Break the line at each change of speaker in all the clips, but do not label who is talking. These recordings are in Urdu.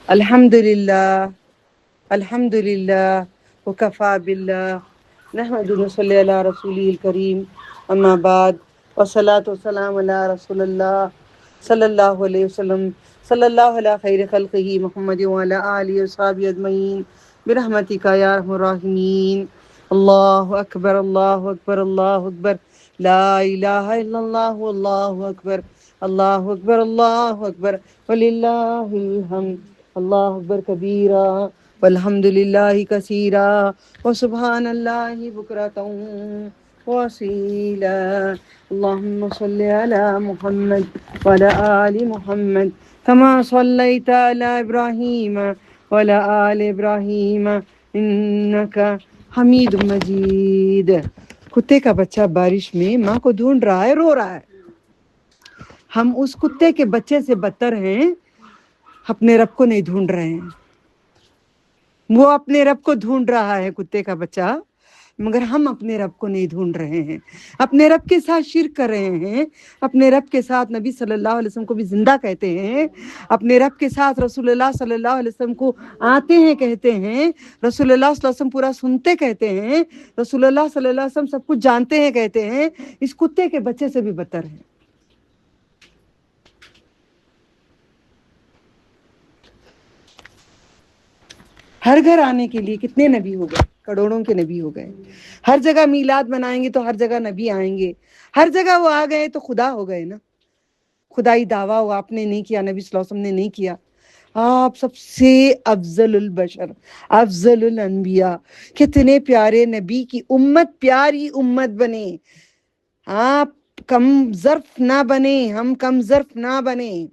الحمدللہ الحمدللہ وکفا باللہ نحمد ونصلی علی رسولہ الکریم اما بعد والصلاۃ والسلام علی رسول اللہ صلی اللہ علیہ وسلم صلی اللہ علی خیر خلقہ محمد وعلی آلہ وصحبہ اجمعین برحمتک یا ارحم الراحمین۔ اللہ اکبر اللہ اکبر اللہ اکبر، لا الہ الا اللہ اللہ اکبر اللہ اکبر اللہ اکبر وللہ الحمد۔ اللہ اکبر کبیرا والحمد للہ کثیرا وسبحان اللہ بکرۃ واسیلا۔ اللہم صلی علی محمد وعلی آل محمد کما صلیت علی ابراہیم وعلی آل ابراہیم انک حمید مجید۔ کتے کا بچہ بارش میں ماں کو ڈھونڈ رہا ہے، رو رہا ہے۔ ہم اس کتے کے بچے سے بدتر ہیں، اپنے رب کو نہیں ڈھونڈ رہے ہیں۔ وہ اپنے رب کو ڈھونڈ رہا ہے کتے کا بچہ، مگر ہم اپنے رب کو نہیں ڈھونڈ رہے ہیں، اپنے رب کے ساتھ شرک کر رہے ہیں، اپنے رب کے ساتھ نبی صلی اللہ علیہ وسلم کو بھی زندہ کہتے ہیں، اپنے رب کے ساتھ رسول اللہ صلی اللہ علیہ وسلم کو آتے ہیں کہتے ہیں، رسول اللہ صلی اللہ علیہ وسلم پورا سنتے کہتے ہیں، رسول اللہ صلی اللہ علیہ وسلم سب کچھ جانتے ہیں کہتے ہیں، اس کتے کے بچے سے بھی بدتر ہیں۔ ہر گھر آنے کے لیے کتنے نبی ہو گئے، کروڑوں کے نبی ہو گئے۔ ہر جگہ میلاد منائیں گے تو ہر جگہ نبی آئیں گے، ہر جگہ وہ آ گئے تو خدا ہو گئے نا۔ خدائی دعویٰ وہ آپ نے نہیں کیا، نبی صلی اللہ علیہ وسلم نے نہیں کیا۔ آپ سب سے افضل البشر، افضل الانبیاء، کتنے پیارے نبی کی امت، پیاری امت بنے۔ آپ کم ظرف نہ بنے، ہم کم ظرف نہ بنے۔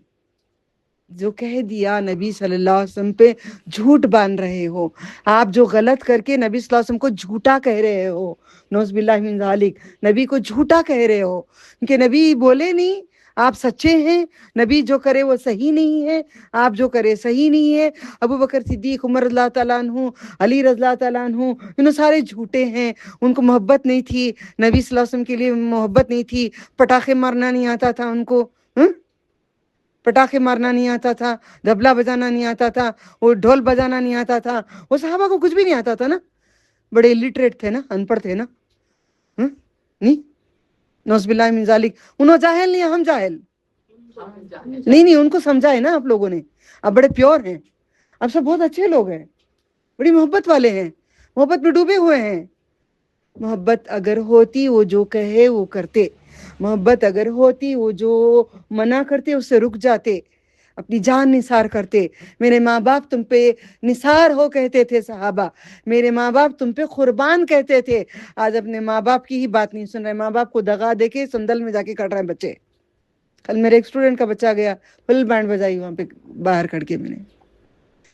جو کہہ دیا نبی صلی اللہ علیہ وسلم پہ جھوٹ باندھ رہے ہو، آپ جو غلط کر کے نبی صلی اللہ علیہ وسلم کو جھوٹا کہہ رہے ہو، نعوذ باللہ من ذالک، نبی کو جھوٹا کہہ رہے ہو کہ نبی بولے نہیں، آپ سچے ہیں، نبی جو کرے وہ صحیح نہیں ہے، آپ جو کرے صحیح نہیں ہے۔ ابو بکر صدیق، عمر رضی اللہ تعالیٰ عنہ، علی رضی اللہ تعالیٰ عنہ، انہوں سارے جھوٹے ہیں، ان کو محبت نہیں تھی، نبی صلی اللہ علیہ وسلم کے لیے محبت نہیں تھی، پٹاخے مارنا نہیں آتا تھا ان کو، پٹاخے مارنا نہیں آتا تھا، دبلا بجانا نہیں آتا تھا، وہ ڈھول بجانا نہیں آتا تھا، وہ صحابہ کو کچھ بھی نہیں آتا تھا نا، بڑے الٹریٹ تھے نا، ان پڑھ تھے نا، نہیں، نعوذ باللہ من ذالک، انہوں جاہل نہیں، ہم جاہل نہیں، ان کو سمجھا ہے نا آپ لوگوں نے، اب بڑے پیور ہیں، اب سب بہت اچھے لوگ ہیں، بڑی محبت والے ہیں، محبت میں ڈوبے ہوئے ہیں۔ محبت اگر ہوتی وہ جو کہے وہ کرتے، محبت اگر ہوتی وہ جو منع کرتے اس سے رک جاتے، اپنی جان نثار کرتے۔ میرے ماں باپ تم پہ نثار ہو کہتے تھے صحابہ، میرے ماں باپ تم پہ قربان کہتے تھے۔ آج اپنے ماں باپ کی ہی بات نہیں سن رہے، ماں باپ کو دغا دے کے سندل میں جا کے کٹ رہے ہیں بچے۔ کل میرے ایک اسٹوڈنٹ کا بچہ گیا، فل بینڈ بجائی وہاں پہ باہر کھڑ کے، میں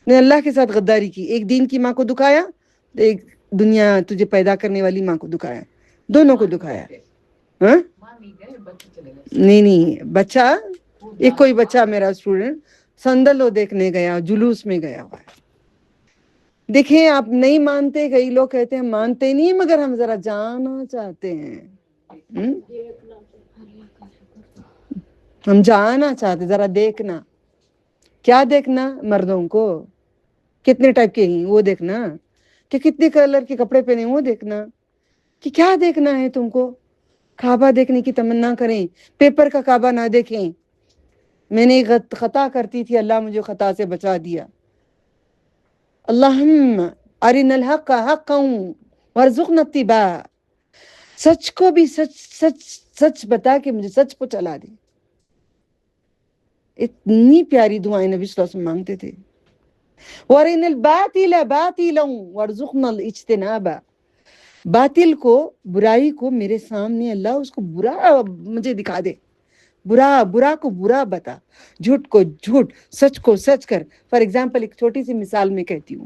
نے اللہ کے ساتھ غداری کی، ایک دین کی ماں کو دکھایا، ایک دنیا تجھے پیدا کرنے والی ماں کو دکھایا، دونوں کو دکھایا۔ ہاں نہیں بچہ، ایک کوئی بچہ میرا اسٹوڈنٹ سندل وہ دیکھنے گیا، جلوس میں گیا ہوا ہے۔ دیکھیں آپ نہیں مانتے، کئی لوگ کہتے ہیں مانتے نہیں، مگر ہم ذرا جانا چاہتے ہیں، ہم جانا چاہتے، ذرا دیکھنا۔ کیا دیکھنا؟ مردوں کو کتنے ٹائپ کے ہیں وہ دیکھنا، کہ کتنے کلر کے کپڑے پہنے وہ دیکھنا، کہ کیا دیکھنا ہے تم کو؟ کعبہ دیکھنے کی تمنا کریں، پیپر کا کعبہ نہ دیکھیں۔ میں نے خطا کرتی تھی، اللہ مجھے خطا سے بچا دیا۔ اللہم ارنا الحق حقا وارزقنا اتباعہ، سچ کو بھی سچ سچ سچ بتا کے مجھے سچ کو چلا دے۔ اتنی پیاری دعائیں نبی صلی اللہ علیہ وسلم مانگتے تھے۔ وَأَرِنَا الْبَاطِلَ بَاطِلًا وَارْزُقْنَا الْاجْتِنَابَ، باطل کو، برائی کو میرے سامنے اللہ اس کو برا مجھے دکھا دے، برا کو برا بتا، جھوٹ کو جھوٹ، سچ کو سچ کر۔ فار ایگزامپل ایک چھوٹی سی مثال میں کہتی ہوں،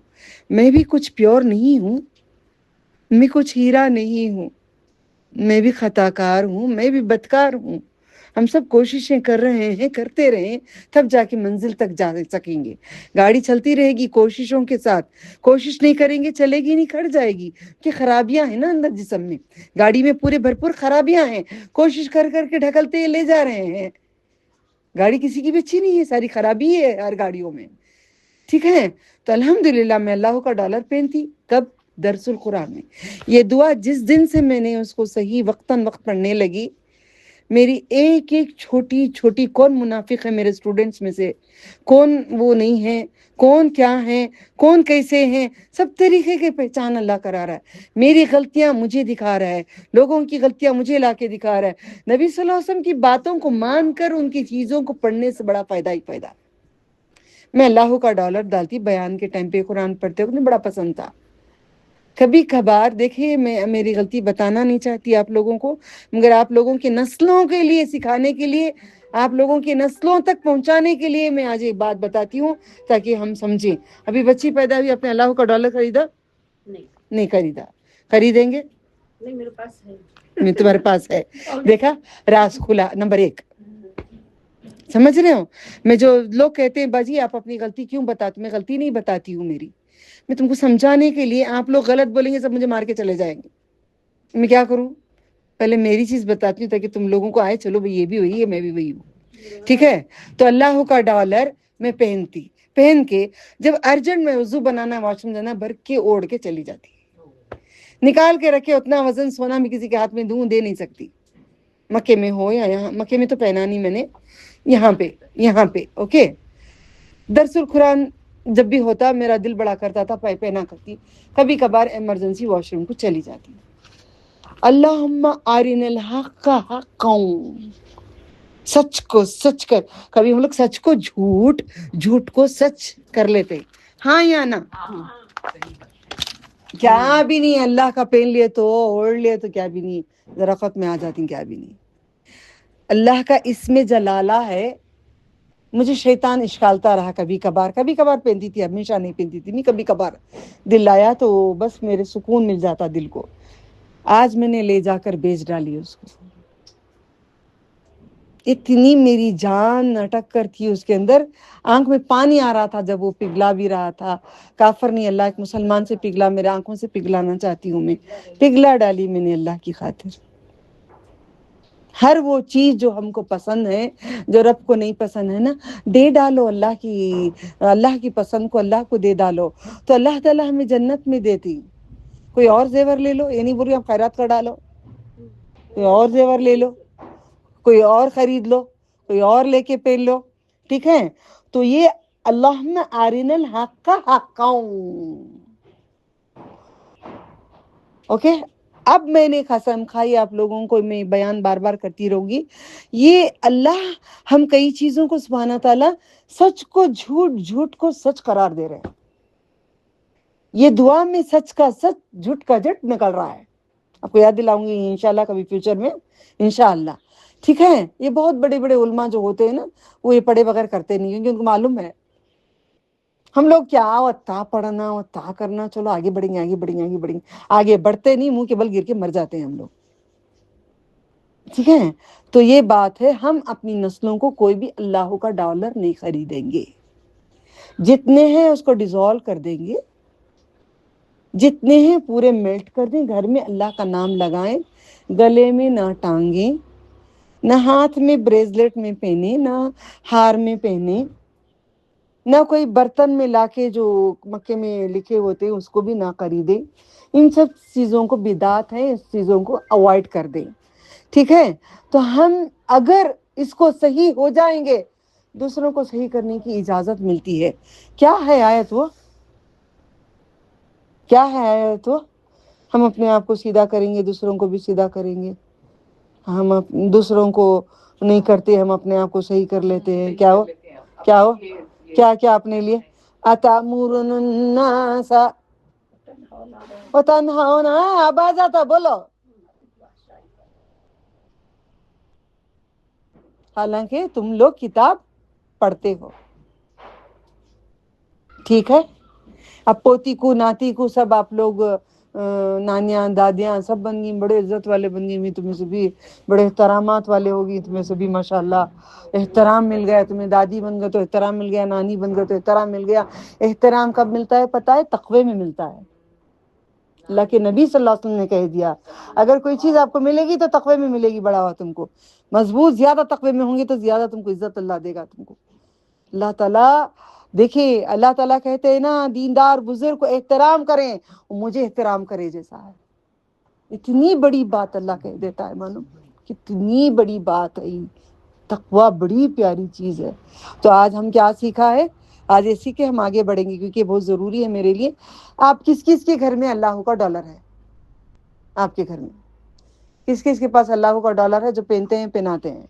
میں بھی کچھ پیور نہیں ہوں، میں کچھ ہیرا نہیں ہوں، میں بھی خطا کار ہوں، میں بھی بدکار ہوں۔ ہم سب کوششیں کر رہے ہیں، کرتے رہیں، تب جا کے منزل تک جا سکیں گے۔ گاڑی چلتی رہے گی کوششوں کے ساتھ، کوشش نہیں کریں گے چلے گی نہیں، کھڑ جائے گی، کہ خرابیاں ہیں نا اندر جسم میں، گاڑی میں پورے بھرپور خرابیاں ہیں، کوشش کر کر کے ڈھکلتے لے جا رہے ہیں۔ گاڑی کسی کی بھی اچھی نہیں ہے، ساری خرابی ہے ہر گاڑیوں میں۔ ٹھیک ہے. تو الحمدللہ میں اللہ کا ڈالر پہنتی. کب؟ درس القرآن میں. یہ دعا جس دن سے میں نے اس کو صحیح وقتاً وقت پڑھنے لگی، میری ایک ایک چھوٹی چھوٹی، کون منافق ہے میرے اسٹوڈنٹس میں سے، کون وہ نہیں ہے، کون کیا ہیں، کون کیسے ہیں، سب طریقے کے پہچان اللہ کرا رہا ہے. میری غلطیاں مجھے دکھا رہا ہے، لوگوں کی غلطیاں مجھے لا کے دکھا رہا ہے. نبی صلی اللہ علیہ وسلم کی باتوں کو مان کر ان کی چیزوں کو پڑھنے سے بڑا فائدہ ہی فائدہ. میں اللہ کا ڈالر ڈالتی بیان کے ٹائم پہ، قرآن پڑھتے وقت مجھے بڑا پسند تھا. کبھی کبھار دیکھیے، میں میری غلطی بتانا نہیں چاہتی آپ لوگوں کو، مگر آپ لوگوں کی نسلوں کے لیے، سکھانے کے لیے، آپ لوگوں کی نسلوں تک پہنچانے کے لیے میں آج ایک بات بتاتی ہوں تاکہ ہم سمجھیں. ابھی بچی پیدا ہوئی، اپنے اللہ کا ڈالر خریدا؟ نہیں خریدا. خریدیں گے؟ نہیں، میرے پاس ہے. تمہارے پاس ہے. دیکھا، راز کھلا. نمبر 1، سمجھ رہے ہو؟ میں جو لوگ کہتے ہیں باجی آپ اپنی غلطی کیوں بتاتے، میں غلطی نہیں بتاتی ہوں میری، میں تم کو سمجھانے کے لیے. آپ لوگ غلط بولیں گے، سب مجھے مار کے چلے جائیں گے. میں کیا کروں؟ پہلے میری چیز بتاتی ہوں تاکہ تم لوگوں کو آئے، چلو بھئی یہ بھی وہی ہے، میں بھی وہی ہوں. ٹھیک ہے؟ تو اللہ کا ڈالر میں پہنتی. پہن کے جب ارجنٹ میں وضو بنانا، واش روم جانا، بھر کے اوڑھ کے چلی جاتی. نکال کے رکھے اتنا وزن سونا میں کسی کے ہاتھ میں دے نہیں سکتی. مکے میں ہو یا یہاں، مکے میں تو پہنا نہیں میں نے، یہاں پہ اوکے. درس القرآن جب بھی ہوتا میرا دل بڑا کرتا تھا پہنا کرتی. کبھی کبھار ایمرجنسی واش روم کو چلی جاتی. اللہم ارنا الحق حقا، سچ کو سچ کر. کبھی ہم لوگ سچ کو جھوٹ، جھوٹ کو سچ کر لیتے. ہاں یا نا؟ کیا بھی نہیں، اللہ کا پہن لیے تو، اوڑھ لیے تو کیا بھی نہیں، ذرا خط میں آ جاتی کیا بھی نہیں. اللہ کا اسم جلالہ ہے. مجھے شیطان اشکالتا رہا، کبھی کبھار پہنتی تھی، ہمیشہ نہیں پہنتی تھی. نہیں، کبھی کبھار دل آیا تو بس میرے سکون مل جاتا دل کو. آج میں نے لے جا کر بیچ ڈالی اس کو. اتنی میری جان اٹک کر تھی اس کے اندر، آنکھ میں پانی آ رہا تھا جب وہ پگھلا بھی رہا تھا. کافر نہیں، اللہ ایک مسلمان سے پگھلا، میرے آنکھوں سے پگھلانا چاہتی ہوں میں. پگھلا ڈالی میں نے اللہ کی خاطر. ہر وہ چیز جو ہم کو پسند ہے، جو رب کو نہیں پسند ہے نا، دے ڈالو. اللہ کی پسند کو اللہ کو دے ڈالو تو اللہ تعالیٰ ہمیں جنت میں دیتی. کوئی اور زیور لے لو، یہ نہیں بول رہی آپ خیرات کر ڈالو، کوئی اور زیور لے لو، کوئی اور خرید لو، کوئی اور لے کے پہن لو. ٹھیک ہے؟ تو یہ اللہم ارنا الحق حقا. اوکے. اب میں نے قسم کھائی، آپ لوگوں کو میں بیان بار بار کرتی رہوں گی. یہ اللہ ہم کئی چیزوں کو سبحانہ تعالیٰ سچ کو جھوٹ، جھوٹ کو سچ قرار دے رہے ہیں. یہ دعا میں سچ کا سچ، جھوٹ کا جھوٹ نکل رہا ہے. آپ کو یاد دلاؤں گی انشاءاللہ کبھی فیوچر میں، انشاءاللہ. ٹھیک ہے؟ یہ بہت بڑے بڑے علماء جو ہوتے ہیں نا، وہ یہ پڑھے بغیر کرتے نہیں، کیونکہ ان کو معلوم ہے. ہم لوگ کیا وتا پڑھنا، وتا کرنا، چلو آگے بڑھیں گے، آگے بڑھیں گے، آگے بڑھیں گے، آگے بڑھتے نہیں، منہ کے بل گر کے مر جاتے ہیں ہم لوگ. ٹھیک ہے؟ تو یہ بات ہے، ہم اپنی نسلوں کو کوئی بھی اللہ کا ڈالر نہیں خریدیں گے. جتنے ہیں اس کو ڈیزالو کر دیں گے، جتنے ہیں پورے میلٹ کر دیں. گھر میں اللہ کا نام لگائیں، گلے میں نہ ٹانگیں، نہ ہاتھ میں بریسلیٹ میں پہنے، نہ ہار میں پہنے، نہ کوئی برتن میں لا کے جو مکے میں لکھے ہوتے اس کو بھی نہ خریدیں. ان سب چیزوں کو بدعت ہے، اس چیزوں کو اوائڈ کر دیں. ٹھیک ہے؟ تو ہم اگر اس کو صحیح ہو جائیں گے، دوسروں کو صحیح کرنے کی اجازت ملتی ہے. کیا ہے آیت وہ؟ کیا ہے آیت وہ؟ ہم اپنے آپ کو سیدھا کریں گے، دوسروں کو بھی سیدھا کریں گے. ہم دوسروں کو نہیں کرتے، ہم اپنے آپ کو صحیح کر لیتے ہیں. کیا ہو؟ کیا ہو؟ کیا اپنے لیے؟ اتامرون الناس وتنہون، آواز آتا بولو. حالانکہ تم لوگ کتاب پڑھتے ہو. ٹھیک ہے؟ اب پوتی کو، ناتی کو سب آپ لوگ نانیاں، دادیاں سب بن گئی، بڑے عزت والے بن گئی. تمہیں سے بھی بڑے احترامات والے ہوگی، تمہیں سے بھی ماشاءاللہ احترام مل گیا. تمہیں دادی بن گئے تو احترام مل گیا، نانی بن گئے تو احترام مل گیا. احترام کب ملتا ہے پتہ ہے؟ تقوی میں ملتا ہے. اللہ کے نبی صلی اللہ علیہ وسلم نے کہہ دیا، اگر کوئی چیز آپ کو ملے گی تو تقوی میں ملے گی. بڑا ہوا تم کو مضبوط، زیادہ تقوی میں ہوں گے تو زیادہ تم کو عزت اللہ دے گا. تم کو اللہ تعالیٰ دیکھیں اللہ تعالیٰ کہتے ہیں نا دیندار بزرگ کو احترام کریں، مجھے احترام کرے جیسا ہے. اتنی بڑی بات اللہ کہہ دیتا ہے، معلوم کتنی بڑی بات ہے. تقویٰ بڑی پیاری چیز ہے. تو آج ہم کیا سیکھا ہے؟ آج اسی کے ہم آگے بڑھیں گے کیونکہ بہت ضروری ہے میرے لیے. آپ کس کس کے گھر میں اللہ کا ڈالر ہے؟ آپ کے گھر میں کس کس کے پاس اللہ کا ڈالر ہے جو پہنتے ہیں پہناتے ہیں؟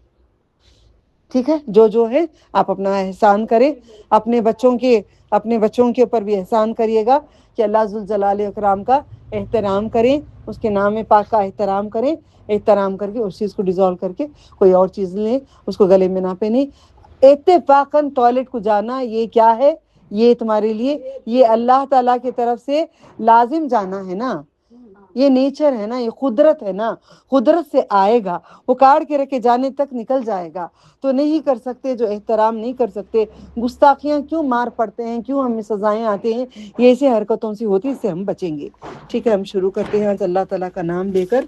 ٹھیک ہے، جو ہے آپ اپنا احسان کریں. اپنے بچوں کے اوپر بھی احسان کریے گا کہ اللہ ذوالجلال اکرام کا احترام کریں، اس کے نام پاک کا احترام کریں. احترام کر کے اس چیز کو ڈیزالو کر کے کوئی اور چیز لیں، اس کو گلے میں نہ پہنیں. اتفاقاً ٹوائلٹ کو جانا یہ کیا ہے؟ یہ تمہارے لیے یہ اللہ تعالیٰ کی طرف سے لازم جانا ہے نا، یہ نیچر ہے نا، یہ قدرت ہے نا، قدرت سے آئے گا. وہ کاڑ کے رکھے جانے تک نکل جائے گا. تو نہیں کر سکتے، جو احترام نہیں کر سکتے، گستاخیاں کیوں مار پڑتے ہیں، کیوں ہمیں سزائیں آتے ہیں، یہ ایسی حرکتوں سے ہوتی، اس سے ہم بچیں گے. ٹھیک ہے، ہم شروع کرتے ہیں آج اللہ تعالیٰ کا نام لے کر.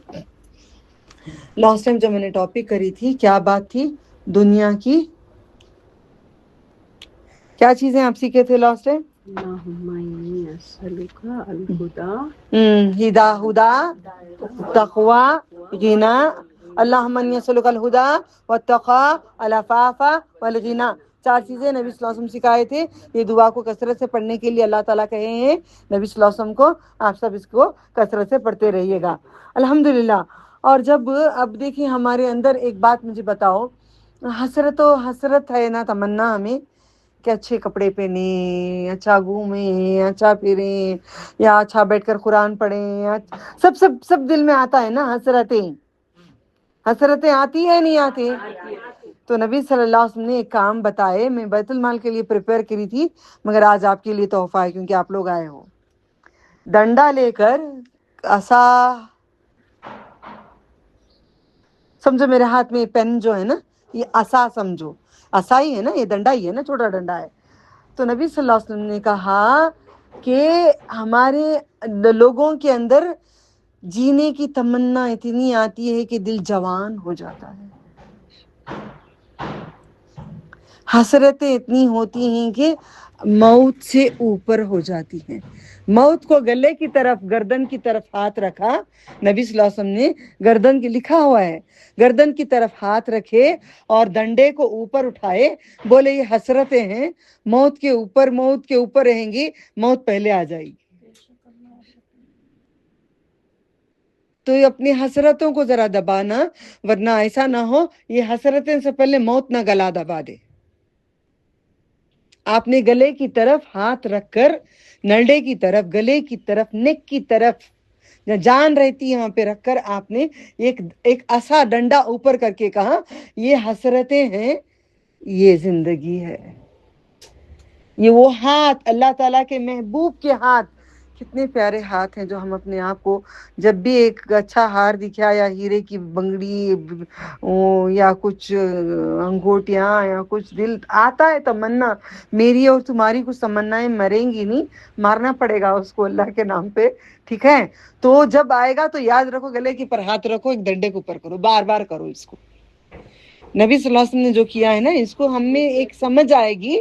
لاسٹ ٹائم جب میں نے ٹاپک کری تھی کیا بات تھی؟ دنیا کی کیا چیزیں آپ سیکھے تھے لاسٹ ٹائم؟ ہدا تقوی غنا. اللہم انی اسألک الہدا والتقی والعفاف والغنی. 4 چیزیں نبی صلی اللہ علیہ وسلم سکھائے تھے. یہ دعا کو کثرت سے پڑھنے کے لیے اللہ تعالیٰ کہے ہیں نبی صلی اللہ علیہ وسلم کو. آپ سب اس کو کثرت سے پڑھتے رہیے گا الحمدللہ. اور جب اب دیکھیں ہمارے اندر ایک بات مجھے بتاؤ، حسرت ہے نا، تمنا ہمیں کہ اچھے کپڑے پہنیں، اچھا گھومیں، اچھا پھریں، یا اچھا بیٹھ کر قرآن پڑھیں. سب دل میں آتا ہے نا، حسرتیں آتی ہے نہیں آتی؟ تو نبی صلی اللہ علیہ وسلم نے ایک کام بتائے. میں بیت المال کے لیے پریپیئر کری تھی، مگر آج آپ کے لیے تحفہ ہے کیونکہ آپ لوگ آئے ہو. ڈنڈا لے کر عصا سمجھو، میرے ہاتھ میں پین جو ہے نا، یہ عصا سمجھو، عصا ہی ہے نا، یہ ڈنڈا ہی ہے نا، چھوٹا ڈنڈا ہے. تو نبی صلی اللہ علیہ وسلم نے کہا کہ ہمارے لوگوں کے اندر جینے کی تمنا اتنی آتی ہے کہ دل جوان ہو جاتا ہے. حسرتیں اتنی ہوتی ہیں کہ موت سے اوپر ہو جاتی ہیں. موت کو گلے کی طرف، گردن کی طرف ہاتھ رکھا نبی صلی اللہ علیہ وسلم نے. گردن کی لکھا ہوا ہے، گردن کی طرف ہاتھ رکھے اور ڈنڈے کو اوپر اٹھائے. بولے یہ حسرتیں ہیں، موت کے اوپر رہیں گی، موت پہلے آ جائے گی. تو یہ اپنی حسرتوں کو ذرا دبانا، ورنہ ایسا نہ ہو یہ حسرتیں سے پہلے موت نہ گلا دبا دے. آپ نے گلے کی طرف ہاتھ رکھ کر، نلڈے کی طرف، گلے کی طرف، نیک کی طرف جان رہتی ہے وہاں پہ رکھ کر آپ نے ایک عصا ڈنڈا اوپر کر کے کہا یہ حسرتیں ہیں، یہ زندگی ہے. یہ وہ ہاتھ اللہ تعالیٰ کے محبوب کے ہاتھ، کتنے پیارے ہاتھ ہیں جو ہم اپنے آپ کو جب بھی ایک اچھا ہار دکھا یا ہیرے کی بنگڑی یا کچھ انگوٹیاں یا کچھ دل آتا ہے تمنا. میری اور تمہاری کچھ تمنائیں مریں گی نہیں، مارنا پڑے گا اس کو اللہ کے نام پہ. ٹھیک ہے، تو جب آئے گا تو یاد رکھو گلے کے پر ہاتھ رکھو، ایک ڈنڈے کے اوپر کرو، بار بار کرو اس کو. نبی صلی اللہ علیہ وسلم نے جو کیا ہے نا، اس کو ہم میں ایک سمجھ آئے گی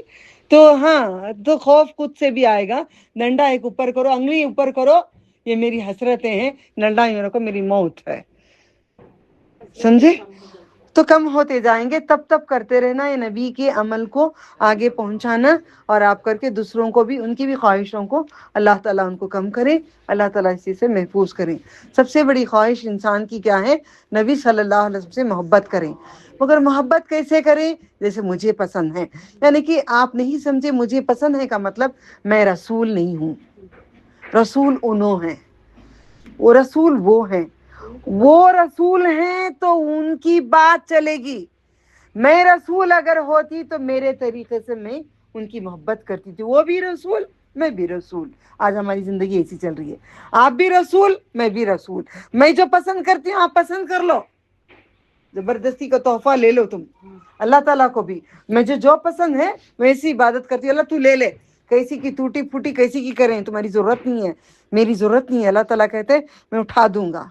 تو ہاں، تو خوف خود سے بھی آئے گا. ڈنڈا ایک اوپر کرو، انگلی اوپر کرو، یہ میری حسرتیں ہیں. ڈنڈا یوں رکھو، میری موت ہے. سمجھے؟ تو کم ہوتے جائیں گے. تب کرتے رہنا یہ نبی کے عمل کو آگے پہنچانا، اور آپ کر کے دوسروں کو بھی، ان کی بھی خواہشوں کو اللہ تعالیٰ ان کو کم کرے، اللہ تعالیٰ اسی سے محفوظ کریں. سب سے بڑی خواہش انسان کی کیا ہے؟ نبی صلی اللہ علیہ وسلم سے محبت کریں. مگر محبت کیسے کریں؟ جیسے مجھے پسند ہے. یعنی کہ آپ نہیں سمجھے، مجھے پسند ہے کا مطلب میں رسول نہیں ہوں. رسول انہوں ہیں، وہ رسول وہ ہیں. وہ رسول ہیں تو ان کی بات چلے گی. میں رسول اگر ہوتی تو میرے طریقے سے میں ان کی محبت کرتی تھی. وہ بھی رسول، میں بھی رسول. آج ہماری زندگی ایسی چل رہی ہے. آپ بھی رسول، میں بھی رسول. میں جو پسند کرتی ہوں آپ پسند کر لو، زبردستی کا تحفہ لے لو تم اللہ تعالیٰ کو بھی. مجھے جو پسند ہے ویسی عبادت کرتی ہوں. اللہ تو لے لے، کیسی کی ٹوٹی پھوٹی کیسی کی کریں، تمہاری ضرورت نہیں ہے، میری ضرورت نہیں ہے. اللہ تعالیٰ کہتے ہیں میں اٹھا دوں گا.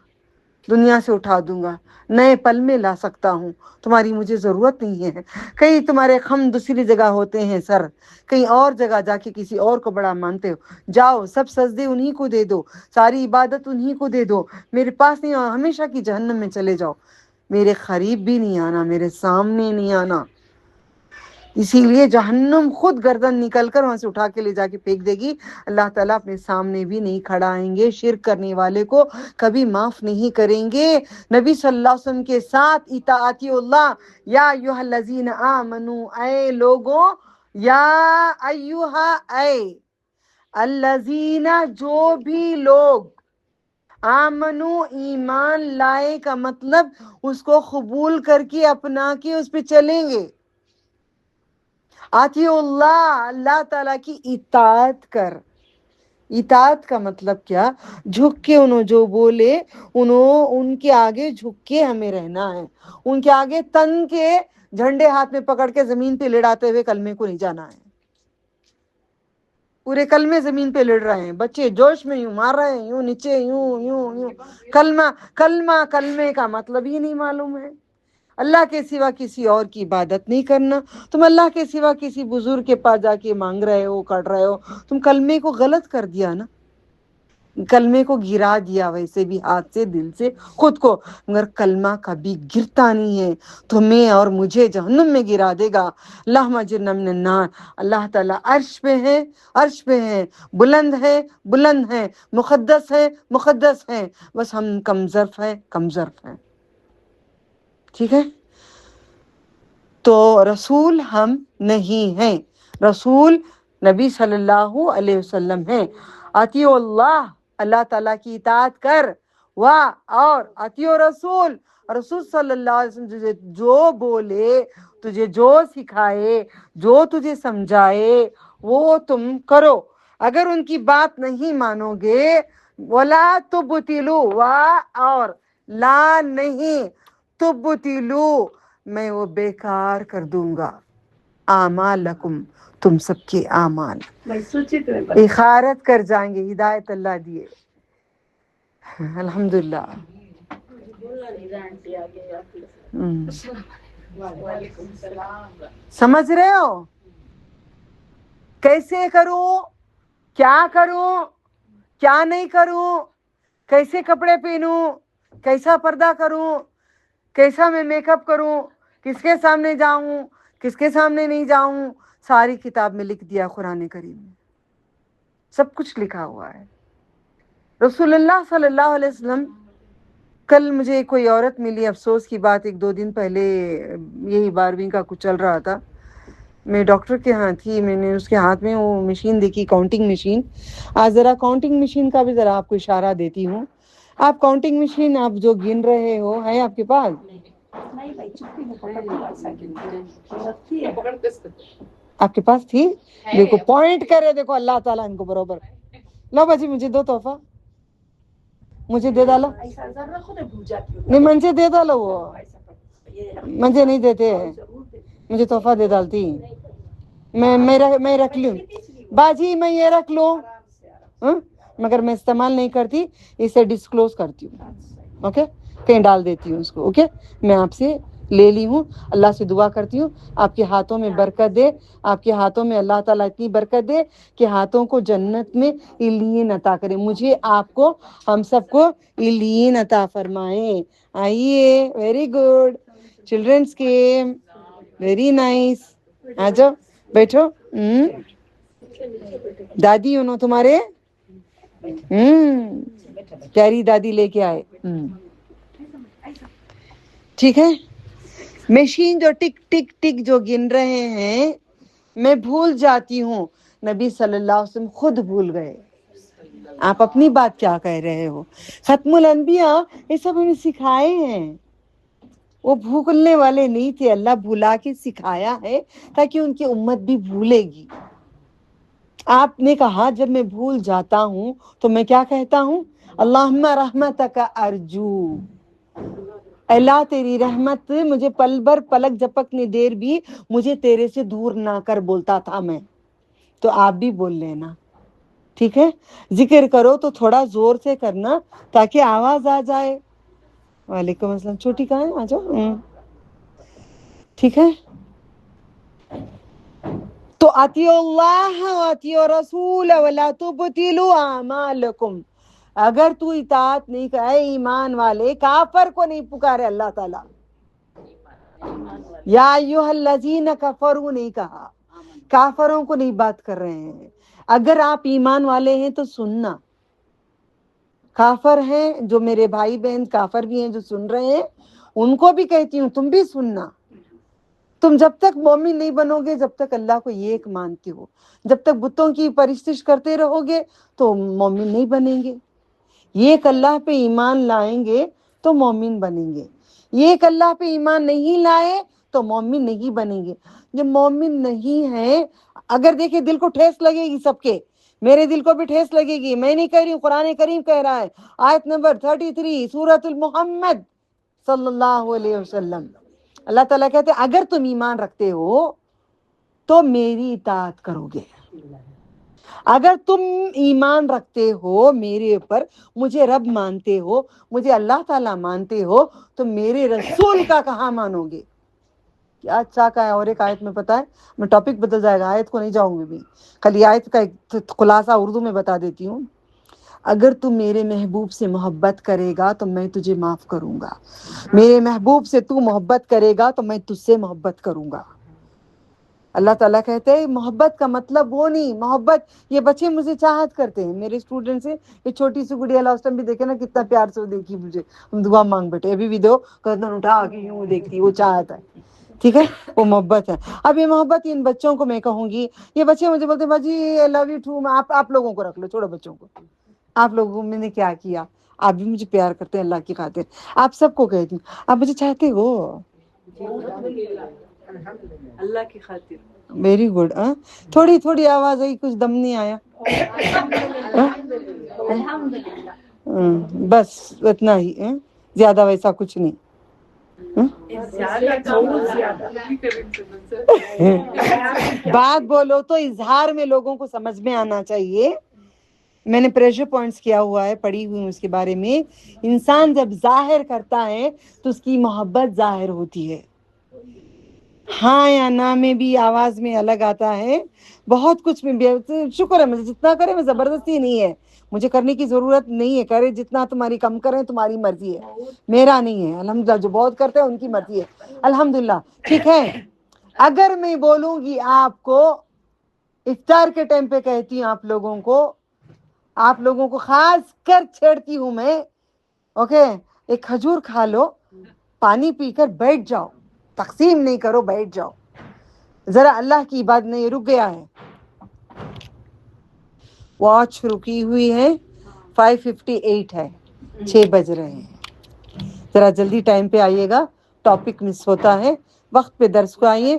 دنیا سے اٹھا دوں گا، نئے پل میں لا سکتا ہوں، تمہاری مجھے ضرورت نہیں ہے۔ کئی تمہارے خم دوسری جگہ ہوتے ہیں سر، کہیں اور جگہ جا کے کسی اور کو بڑا مانتے ہو، جاؤ سب سجدے انہی کو دے دو، ساری عبادت انہی کو دے دو، میرے پاس نہیں آؤ، ہمیشہ کی جہنم میں چلے جاؤ، میرے قریب بھی نہیں آنا، میرے سامنے نہیں آنا۔ اسی لیے جہنم خود گردن نکل کر وہاں سے اٹھا کے لے جا کے پھینک دے گی، اللہ تعالیٰ اپنے سامنے بھی نہیں کھڑا آئیں گے، شرک کرنے والے کو کبھی معاف نہیں کریں گے۔ نبی صلی اللہ علیہ وسلم کے ساتھ اطاعتی اللہ، یا ایھا الذین آمنوا، اے لوگوں، یا ایھا، اے الذین، جو بھی لوگ، آمنو، ایمان لائے کا مطلب اس کو قبول کر کے اپنا کے اس پہ چلیں گے، آتی اللہ، اللہ تعالیٰ کی اطاعت کر۔ اطاعت کا مطلب کیا؟ جھک کے انہوں جو بولے ان کے آگے جھک کے ہمیں رہنا ہے، ان کے آگے تن کے جھنڈے ہاتھ میں پکڑ کے زمین پہ لڑاتے ہوئے کلمے کو نہیں جانا ہے۔ پورے کلمے زمین پہ لڑ رہے ہیں بچے، جوش میں یوں مار رہے ہیں، یوں نیچے، یوں یوں یوں، کلمے کا مطلب ہی نہیں معلوم ہے۔ اللہ کے سوا کسی اور کی عبادت نہیں کرنا، تم اللہ کے سوا کسی بزرگ کے پاس جا کے مانگ رہے ہو، کر رہے ہو، تم کلمے کو غلط کر دیا نا، کلمے کو گرا دیا، ویسے بھی ہاتھ سے، دل سے، خود کو، مگر کلمہ کبھی گرتا نہیں ہے، تمہیں اور مجھے جہنم میں گرا دے گا۔ اللہم اجرنا من النار۔ اللہ تعالیٰ عرش پہ ہے، عرش پہ ہے، بلند ہے، بلند ہے، مقدس ہے، مقدس ہے، بس ہم کم ظرف ہیں، کم ظرف ہیں، ٹھیک ہے؟ تو رسول ہم نہیں ہیں، رسول نبی صلی اللہ علیہ وسلم ہیں۔ اطیعوا اللہ، اللہ تعالیٰ کی اطاعت کر، اور اطیعوا رسول، رسول صلی اللہ علیہ وسلم تجھے جو بولے، تجھے جو سکھائے، جو تجھے سمجھائے، وہ تم کرو۔ اگر ان کی بات نہیں مانو گے، ولا تبتلوا، اور لا نہیں، تبتلوا، میں وہ بیکار کر دوں گا، اعمالکم، تم سب کے اعمال اخارت کر جائیں گے۔ ہدایت اللہ دیے، الحمدللہ۔ سمجھ رہے ہو؟ کیسے کروں، کیا کروں، کیا نہیں کروں، کیسے کپڑے پہنوں، کیسا پردہ کروں، کیسا میں میک اپ کروں، کس کے سامنے جاؤں، کس کے سامنے نہیں جاؤں، ساری کتاب میں لکھ دیا قرآن کریم میں، سب کچھ لکھا ہوا ہے۔ رسول اللہ صلی اللہ علیہ وسلم، کل مجھے کوئی عورت ملی، افسوس کی بات، 1-2 دن پہلے یہی 12ویں کا کچھ چل رہا تھا، میں ڈاکٹر کے ہاں تھی، میں نے اس کے ہاتھ میں وہ مشین دیکھی، کاؤنٹنگ مشین۔ آج ذرا کاؤنٹنگ مشین کا بھی ذرا آپ کو اشارہ دیتی ہوں۔ آپ کاؤنٹنگ مشین آپ جو گن رہے ہو، ہے آپ کے پاس؟ آپ کے پاس تھی؟ دیکھو پوائنٹ کرے، دیکھو اللہ تعالیٰ ان کو برابر۔ لو باجی مجھے دو تحفہ، مجھے دے ڈالو، نہیں مجھے دے ڈالو، وہ مجھے نہیں دیتے، مجھے تحفہ دے ڈالتی، میں رکھ لوں باجی، میں یہ رکھ لوں، مگر میں استعمال نہیں کرتی، اسے ڈسکلوز کرتی ہوں، اوکے، کہیں ڈال دیتی ہوں اس کو، اوکے۔ میں آپ سے لے لی ہوں، اللہ سے دعا کرتی ہوں آپ کے ہاتھوں میں برکت دے، آپ کے ہاتھوں میں اللہ تعالیٰ اتنی برکت دے کہ ہاتھوں کو جنت میں علیین عطا کرے، مجھے، آپ کو، ہم سب کو علیین عطا فرمائے۔ آئیے، very good, childrens game, very nice, آ جاؤ بیٹھو۔ دادی انہوں تمہارے پیاری دادی لے کے آئے، ٹھیک ہے۔ مشین جو ٹک ٹک ٹک جو گن رہے ہیں، میں بھول جاتی ہوں، نبی صلی اللہ علیہ وسلم خود بھول گئے، آپ اپنی بات کیا کہہ رہے ہو؟ ختم الانبیاء یہ سب ہمیں سکھائے ہیں، وہ بھولنے والے نہیں تھے، اللہ بھلا کے سکھایا ہے تاکہ ان کی امت بھی بھولے گی۔ آپ نے کہا جب میں بھول جاتا ہوں تو میں کیا کہتا ہوں؟ اللہم رحمتک ارجو، اللہ تیری رحمت مجھے پل بھر پلک جھپکنے دیر بھی مجھے تیرے سے دور نہ کر، بولتا تھا میں، تو آپ بھی بول لینا، ٹھیک ہے؟ ذکر کرو تو تھوڑا زور سے کرنا تاکہ آواز آ جائے، وعلیکم السلام. چھوٹی کہاں ہے؟ آ جاؤ. ٹھیک ہے. تو اطیعوا اللہ واطیعوا رسول ولا تبطلوا اعمالکم. اگر تو اطاعت نہیں کر، اے ایمان والے، کافر کو نہیں پکارے اللہ تعالیٰ. یا ایھا الذین کفروا نہیں کہا، کافروں کو نہیں بات کر رہے ہیں. اگر آپ ایمان والے ہیں تو سننا. کافر ہیں جو میرے بھائی بہن کافر بھی ہیں جو سن رہے ہیں، ان کو بھی کہتی ہوں تم بھی سننا. تم جب تک مومن نہیں بنو گے، جب تک اللہ کو ایک مانتے ہو، جب تک بتوں کی پرستش کرتے رہو گے تو مومن نہیں بنیں گے. ایک اللہ پہ ایمان لائیں گے تو مومن بنیں گے. ایک اللہ پہ ایمان نہیں لائے تو مومن نہیں بنیں گے. جو مومن نہیں ہے، اگر دیکھیں دل کو ٹھیس لگے گی سب کے، میرے دل کو بھی ٹھیس لگے گی. میں نہیں کہہ رہی ہوں، قرآن کریم کہہ رہا ہے، آیت نمبر 33 سورۃ المحمد صلی اللہ علیہ وسلم. اللہ تعالیٰ کہتے ہیں اگر تم ایمان رکھتے ہو تو میری اطاعت کرو گے. اگر تم ایمان رکھتے ہو میرے اوپر، مجھے رب مانتے ہو، مجھے اللہ تعالیٰ مانتے ہو، تو میرے رسول کا کہاں مانو گے؟ کیا اچھا کا ہے. اور ایک آیت میں پتا ہے، میں ٹاپک بدل جائے گا، آیت کو نہیں جاؤں گی بھی، خالی آیت کا ایک خلاصہ اردو میں بتا دیتی ہوں. اگر تم میرے محبوب سے محبت کرے گا تو میں تجھے معاف کروں گا. میرے محبوب سے تو محبت کرے گا تو میں تجھ سے محبت کروں گا. اللہ تعالیٰ کہتے ہیں محبت کا مطلب وہ نہیں. محبت، یہ بچے مجھے چاہت کرتے ہیں، میرے اسٹوڈنٹس ہیں. یہ چھوٹی سی گڑیا لاسٹ ٹائم بھی دیکھے نا، کتنا پیار سے وہ دیکھی مجھے، ہم دعا مانگ بیٹھے. ابھی بھی دو گردن اٹھا کے یوں دیکھتی، وہ چاہت ہے. ٹھیک ہے، وہ محبت ہے. اب یہ محبت ان بچوں کو میں کہوں گی، یہ بچے مجھے بولتے ہیں باجی آئی لو یو ٹو. آپ لوگوں کو رکھ لو، چھوڑو بچوں کو. آپ لوگوں میں نے کیا کیا؟ آپ بھی مجھے پیار کرتے ہیں اللہ کی خاطر. آپ سب کو کہتی ہوں آپ مجھے چاہتے ہو اللہ کی خاطر. Very good. تھوڑی تھوڑی آواز آئی، کچھ دم نہیں آیا. بس اتنا ہی، زیادہ ویسا کچھ نہیں. بات بولو تو اظہار میں لوگوں کو سمجھ میں آنا چاہیے. میں نے پریشر پوائنٹس کیا ہوا ہے، پڑھی ہوئی ہوں اس کے بارے میں. انسان جب ظاہر کرتا ہے تو اس کی محبت ظاہر ہوتی ہے. ہاں یا نہ میں بھی آواز میں الگ آتا ہے، بہت کچھ میں بھی. شکر ہے مجھے، جتنا کرے میں زبردستی نہیں ہے، مجھے کرنے کی ضرورت نہیں ہے. کرے جتنا تمہاری کم کریں تمہاری مرضی ہے، میرا نہیں ہے. الحمدللہ جو بہت کرتے ہیں ان کی مرضی ہے، الحمدللہ. ٹھیک ہے. اگر میں بولوں گی آپ کو، افطار کے ٹائم پہ کہتی ہوں آپ لوگوں کو خاص کر چھیڑتی ہوں میں، اوکے، ایک کھجور کھا لو، پانی پی کر بیٹھ جاؤ، تقسیم نہیں کرو، بیٹھ جاؤ ذرا. اللہ کی عبادت نہیں، رک گیا ہے. واچ رکی ہوئی ہے، 5:58 ہے، 6 بج رہے ہیں. ذرا جلدی ٹائم پہ آئیے گا، ٹاپک مس ہوتا ہے. وقت پہ درس کو آئیے.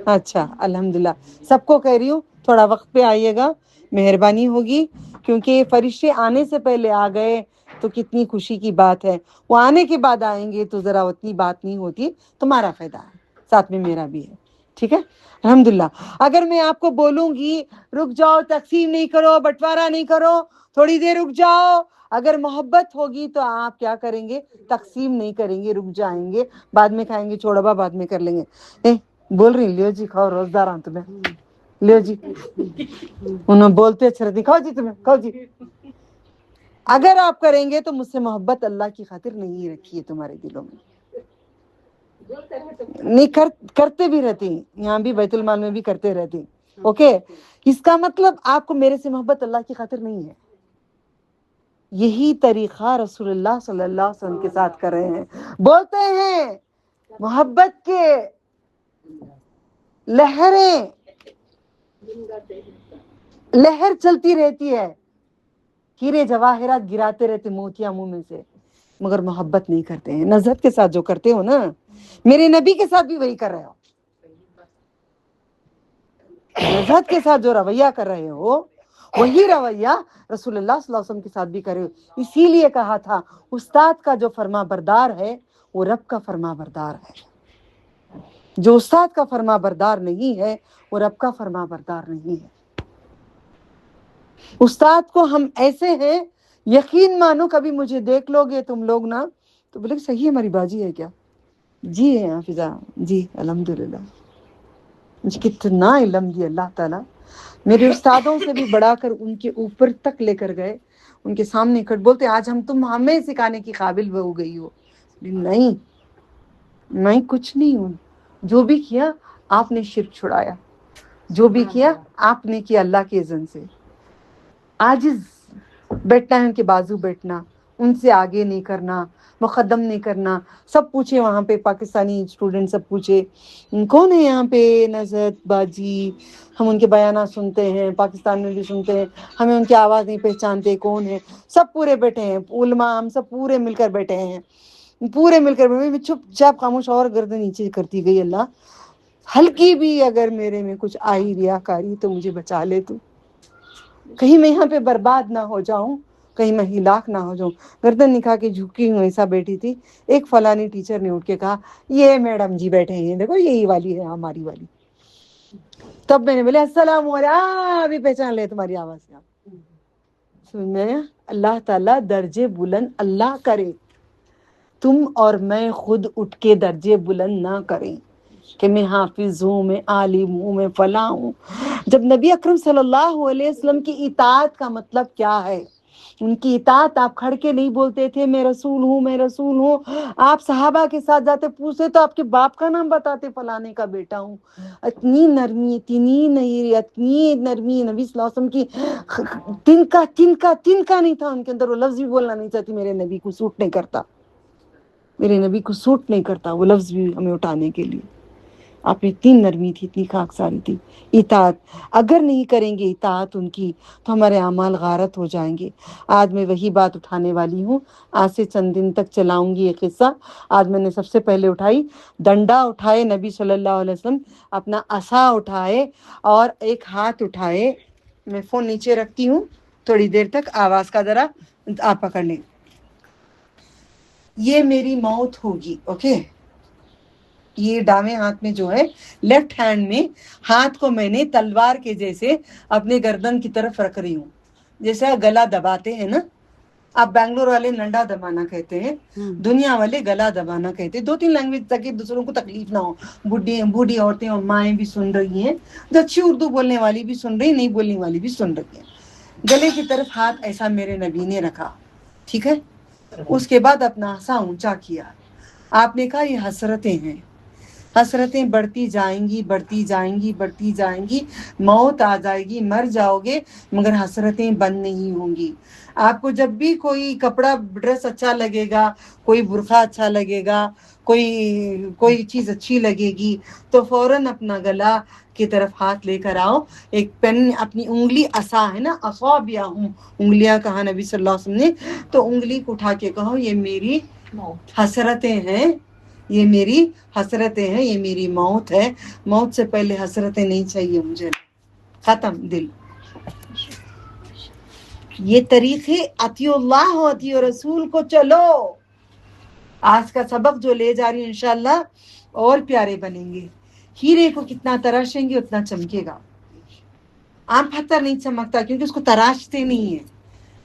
اچھا الحمدللہ. سب کو کہہ رہی ہوں تھوڑا وقت پہ آئیے گا، مہربانی ہوگی. کیونکہ فرشتے آنے سے پہلے آ گئے تو کتنی خوشی کی بات ہے. وہ آنے کے بعد آئیں گے تو ذرا اتنی بات نہیں ہوتی. تمہارا فائدہ ہے، ساتھ میں میرا بھی ہے. ٹھیک ہے الحمدللہ. اگر میں آپ کو بولوں گی رک جاؤ، تقسیم نہیں کرو، بٹوارا نہیں کرو، تھوڑی دیر رک جاؤ، اگر محبت ہوگی تو آپ کیا کریں گے؟ تقسیم نہیں کریں گے، رک جائیں گے. بعد میں کھائیں گے، چھوڑو با، بعد میں کر لیں گے. بول رہی لیو جی کھاؤ، روزدار ہوں تمہیں، لیو جی. انہوں بولتے اچھا رہتی، کھاؤ جی، تمہیں کھاؤ جی. اگر آپ کریں گے تو مجھ سے محبت اللہ کی خاطر نہیں رکھی ہے تمہارے دلوں میں. نہیں کرتے بھی رہتے ہیں، یہاں بھی بیت المال میں بھی کرتے رہتے ہیں. اوکے، اس کا مطلب آپ کو میرے سے محبت اللہ کی خاطر نہیں ہے. یہی طریقہ رسول اللہ صلی اللہ علیہ وسلم کے ساتھ کر رہے ہیں. بولتے ہیں محبت کے لہر چلتی رہتی ہے، ہیرے جواہرات گراتے رہتے موتیاں منہ میں سے، مگر محبت نہیں کرتے ہیں. نزہت کے ساتھ جو کرتے ہو نا، میرے نبی کے ساتھ بھی وہی کر رہے ہو. نزہت کے ساتھ جو رویہ کر رہے ہو، وہی رویہ رسول اللہ صلی اللہ علیہ وسلم کے ساتھ بھی کرے ہو. اسی لیے کہا تھا استاد کا جو فرما بردار ہے وہ رب کا فرما بردار ہے. جو استاد کا فرما بردار نہیں ہے وہ رب کا فرما بردار نہیں ہے. استاد کو ہم ایسے ہیں، یقین مانو کبھی مجھے دیکھ لو گے تم لوگ نا، تو بولے صحیح ہماری باجی ہے کیا؟ جی حافظہ جی الحمدللہ. مجھے کتنا علم دیا اللہ تعالیٰ، میرے استادوں سے بھی بڑھا کر ان کے اوپر تک لے کر گئے، ان کے سامنے کھڑ بولتے آج ہمیں سکھانے کی قابل ہو گئی ہو. نہیں، میں کچھ نہیں ہوں. جو بھی کیا آپ نے شرک چھڑایا، جو بھی کیا آپ نے کیا اللہ کے اذن سے. عاجز بیٹھنا ہے ان کے بازو بیٹھنا، ان سے آگے نہیں کرنا، مقدم نہیں کرنا. سب پوچھے وہاں پہ پاکستانی اسٹوڈنٹ، سب پوچھے کون ہے یہاں پہ نظرت باجی، ہم ان کے بیانات سنتے ہیں، پاکستان میں بھی سنتے ہیں، ہمیں ان کی آواز نہیں پہچانتے کون ہے. سب پورے بیٹھے ہیں، علماء ہم سب پورے مل کر بیٹھے ہیں، پورے مل کر. میں چپ چاپ خاموش اور گردن نیچے کرتی گئی. اللہ ہلکی بھی اگر میرے میں کچھ آئی ریاکاری تو مجھے بچا لے تو، کہیں میں یہاں پہ برباد نہ ہو جاؤں، کہیں میں ہلاک نہ ہو جاؤں. گردن نکھا کے جھکی ہوں ایسا بیٹھی تھی. ایک فلانی ٹیچر نے اٹھ کے کہا یہ میڈم جی بیٹھے ہیں، دیکھو یہی والی ہے ہماری والی. تب میں نے بولے السلام علیکم، ابھی پہچان لے تمہاری آواز سے. میں اللہ تعالیٰ درجے بلند اللہ کرے، تم اور میں خود اٹھ کے درجے بلند نہ کریں کہ میں حافظ ہوں، میں عالم ہوں، میں فلاں ہوں. جب نبی اکرم صلی اللہ علیہ وسلم کی اطاعت کا مطلب کیا ہے، ان کی اطاعت آپ کھڑ کے نہیں بولتے تھے میں رسول ہوں میں رسول ہوں. آپ صحابہ کے ساتھ جاتے پوچھتے تو آپ کے باپ کا نام بتاتے، فلانے کا بیٹا ہوں. اتنی نرمی، اتنی نرمی نبی صلی اللہ علیہ وسلم کی تنکا نہیں تھا ان کے اندر. وہ لفظ بھی بولنا نہیں چاہتی، میرے نبی کو سوٹ نہیں کرتا، میرے نبی کو سوٹ نہیں کرتا وہ لفظ بھی ہمیں اٹھانے کے لیے. آپ میں اتنی نرمی تھی، اتنی خاکساری تھی. اطاعت اگر نہیں کریں گے اطاعت ان کی تو ہمارے اعمال غارت ہو جائیں گے. آج میں وہی بات اٹھانے والی ہوں. آج سے چند دن تک چلاؤں گی یہ قصہ. آج میں نے سب سے پہلے اٹھائی، ڈنڈا اٹھائے نبی صلی اللہ علیہ وسلم، اپنا عصا اٹھائے اور ایک ہاتھ اٹھائے. میں فون نیچے رکھتی ہوں تھوڑی دیر تک، آواز کا ذرا آپ پکڑ لیں. یہ میری موت ہوگی، اوکے. یہ دائیں ہاتھ میں جو ہے، لیفٹ ہینڈ میں ہاتھ کو میں نے تلوار کے جیسے اپنے گردن کی طرف رکھ رہی ہوں، جیسے گلا دباتے ہیں نا. آپ بنگلور والے ننڈا دبانا کہتے ہیں، دنیا والے گلا دبانا کہتے ہیں. 2-3 لینگویج تاکہ دوسروں کو تکلیف نہ ہو. بوڑھی عورتیں اور مائیں بھی سن رہی ہیں، جو اچھی اردو بولنے والی بھی سن رہی، نہیں بولنے والی بھی سن رہی ہیں. گلے کی طرف ہاتھ ایسا میرے نبی نے رکھا، ٹھیک ہے. اس کے بعد اپنا عصا اونچا کیا. آپ نے کہا یہ حسرتیں ہیں، حسرتیں بڑھتی جائیں گی، بڑھتی جائیں گی، بڑھتی جائیں گی. موت آ جائے گی، مر جاؤ گے، مگر حسرتیں بند نہیں ہوں گی. آپ کو جب بھی کوئی کپڑا ڈریس اچھا لگے گا، کوئی برقع اچھا لگے گا، کوئی چیز اچھی لگے گی، تو فوراً اپنا گلا کی طرف ہاتھ لے کر آؤ. ایک پین، اپنی انگلی عصا ہے نا، اصابعہم انگلیاں کہا نبی صلی اللہ علیہ وسلم نے، تو انگلی کو اٹھا کے کہو یہ میری حسرتیں ہیں، یہ میری حسرتیں ہیں، یہ میری موت ہے. موت سے پہلے حسرتیں نہیں چاہیے مجھے. ختم دل. یہ طریقے اطیع اللہ و اطیع رسول کو چلو. آج کا سبق جو لے جا رہی ہوں انشاءاللہ اور پیارے بنیں گے. ہیرے کو کتنا تراشیں گے اتنا چمکے گا. عام پتھر نہیں چمکتا کیونکہ اس کو تراشتے نہیں ہیں،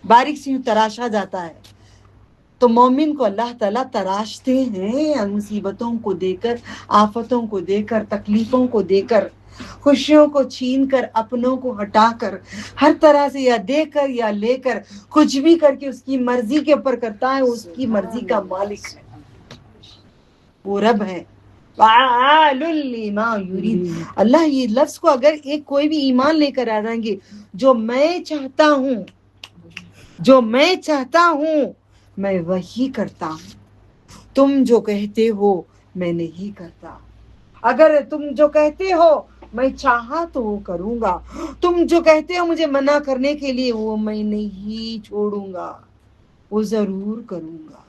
باریک سی تراشا جاتا ہے. تو مومن کو اللہ تعالیٰ تراشتے ہیں، مصیبتوں کو دے کر، آفتوں کو دے کر، تکلیفوں کو دے کر، خوشیوں کو چھین کر، اپنوں کو ہٹا کر، ہر طرح سے یا دے کر یا لے کر، کچھ بھی کر کے اس کی مرضی کے اوپر کرتا ہے. اس کی مرضی کا مالک ہے، وہ رب ہے. فعال لما یرید. اللہ یہ لفظ کو اگر کوئی بھی ایمان لے کر آ جائیں گے، جو میں چاہتا ہوں، جو میں چاہتا ہوں میں وہی کرتا ہوں. تم جو کہتے ہو میں نہیں کرتا. اگر تم جو کہتے ہو میں چاہا تو وہ کروں گا، تم جو کہتے ہو مجھے منع کرنے کے لیے وہ میں نہیں چھوڑوں گا، وہ ضرور کروں گا.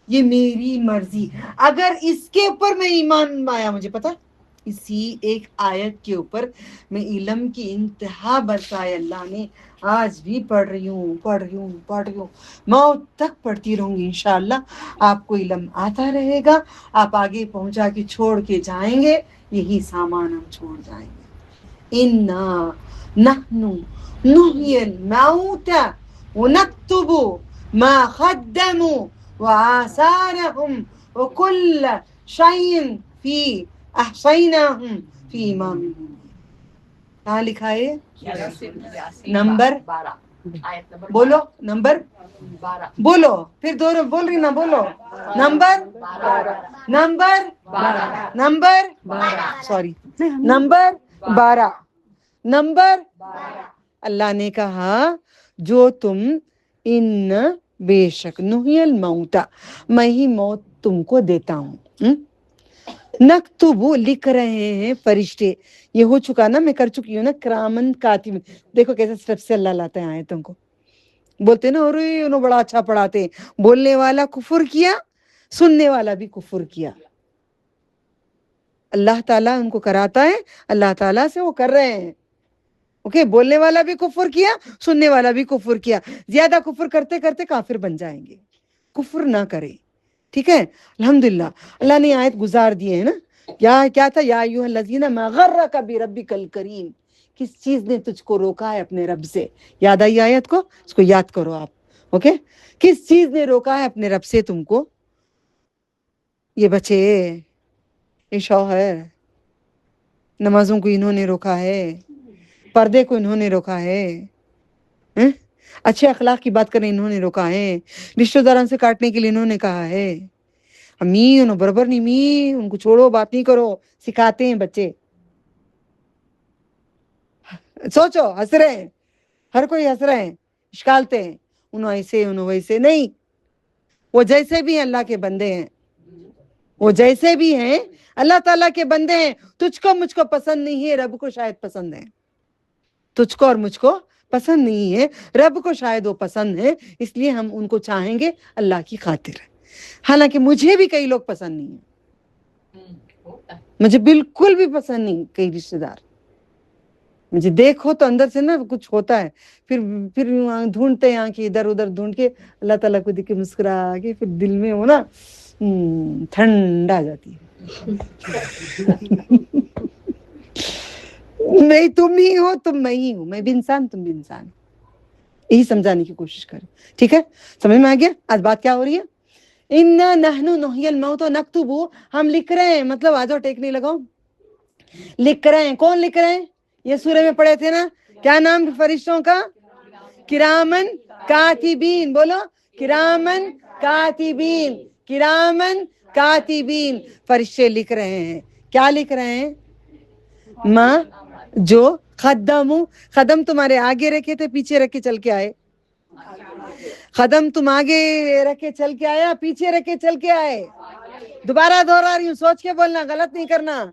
یہ میری مرضی. اگر اس کے اوپر میں ایمان آیا، مجھے پتا اسی ایک آیت کے اوپر میں علم کی انتہا برسائے اللہ نے. آج بھی پڑھ رہی ہوں، موت تک پڑھتی رہوں گی انشاءاللہ. آپ کو علم آتا رہے گا، آپ آگے پہنچا کے چھوڑ کے جائیں گے، یہی سامان ہم چھوڑ جائیں گے. اِنَّا نَحْنُ نُحْيِي الْمَوْتَ وَنَكْتُبُ مَا قَدَّمُوا وآثارهم وكل شيء في أحصيناهم في إمام مبين. کہاں لکھا ہے؟ نمبر بولو، نمبر بولو، پھر دونوں بول رہی نا، بولو number number sorry number 12. Number اللہ نے کہا جو تم ان بے شک نحی الموت، میں ہی موت تم کو دیتا ہوں. نکتب لکھ رہے ہیں فرشتے، یہ ہو چکا نا، میں کر چکی ہوں نا، کرامن کاتب. دیکھو کیسے سٹیپ سے اللہ لاتے ہیں آیتوں کو. بولتے نا اور انہوں بڑا اچھا پڑھاتے، بولنے والا کفر کیا، سننے والا بھی کفر کیا. اللہ تعالیٰ ان کو کراتا ہے، اللہ تعالیٰ سے وہ کر رہے ہیں. اوکے، بولنے والا بھی کفر کیا، سننے والا بھی کفر کیا. زیادہ کفر کرتے کرتے کافر بن جائیں گے. کفر نہ کرے، ٹھیک ہے. الحمدللہ اللہ نے آیت گزار دیے ہیں نا. کیا تھا؟ یا ایھا الذین ما غرک بربک الکریم، کس چیز نے تجھ کو روکا ہے اپنے رب سے. یاد آئی آیت کو؟ اس کو یاد کرو آپ. اوکے، کس چیز نے روکا ہے اپنے رب سے تم کو؟ یہ بچے، یہ شوہر، نمازوں کو انہوں نے روکا ہے، پردے کو انہوں نے روکا ہے، اچھے اخلاق کی بات کریں انہوں نے روکا ہے، رشتہ داروں سے کاٹنے کے لیے انہوں نے کہا ہے. امی انہوں برابر نہیں، می ان کو چھوڑو، بات نہیں کرو، سکھاتے ہیں بچے. سوچو، ہنس رہے ہیں، ہر کوئی ہنس رہے ہیں، اشکالتے ہیں، انہوں ایسے انہوں ویسے نہیں. وہ جیسے بھی ہیں اللہ کے بندے ہیں، وہ جیسے بھی ہیں اللہ تعالیٰ کے بندے ہیں. تجھ کو مجھ کو پسند نہیں ہے، رب کو شاید پسند ہے. تجھ کو اور مجھ کو پسند نہیں ہے، رب کو شاید وہ پسند ہے، اس لیے ہم ان کو چاہیں گے اللہ کی خاطر. حالانکہ مجھے بھی کئی لوگ پسند نہیں ہیں، مجھے بالکل بھی پسند نہیں کئی رشتے دار. مجھے دیکھو تو اندر سے نا کچھ ہوتا ہے، پھر ڈھونڈتے ہیں کہ ادھر ادھر ڈھونڈ کے اللہ تعالیٰ کو دیکھ کے مسکرا کے پھر دل میں ہو نا ٹھنڈ آ جاتی ہے. نہیں تم ہی ہو، تم میں ہی ہوں، میں بھی انسان تم بھی انسان. یہی سمجھانے کی کوشش کریں، ٹھیک ہے؟ سمجھ میں آ گیا آج بات کیا ہو رہی ہے؟ اِنَّا نَحْنُ نُحْيِي الْمَوْتَ وَنَكْتُبُ، ہم لکھ رہے ہیں، مطلب آ جاؤ ٹیک نہیں لگاؤ، لکھ رہے ہیں. کون لکھ رہے ہیں؟ یہ سورہ میں پڑھے تھے نا، کیا نام فرشتوں کا؟ کرامن کاتبین. بولو کرامن کاتبین، کرامن کاتبین. فرشتے لکھ رہے ہیں. کیا لکھ رہے ہیں؟ ماں جو قدم تمہارے آگے رکھے تھے، پیچھے رکھ کے چل کے آئے. قدم تم آگے رکھ کے چل کے آیا، پیچھے رکھ کے چل کے آئے. دوبارہ دوہرا رہی ہوں، سوچ کے بولنا، غلط نہیں کرنا.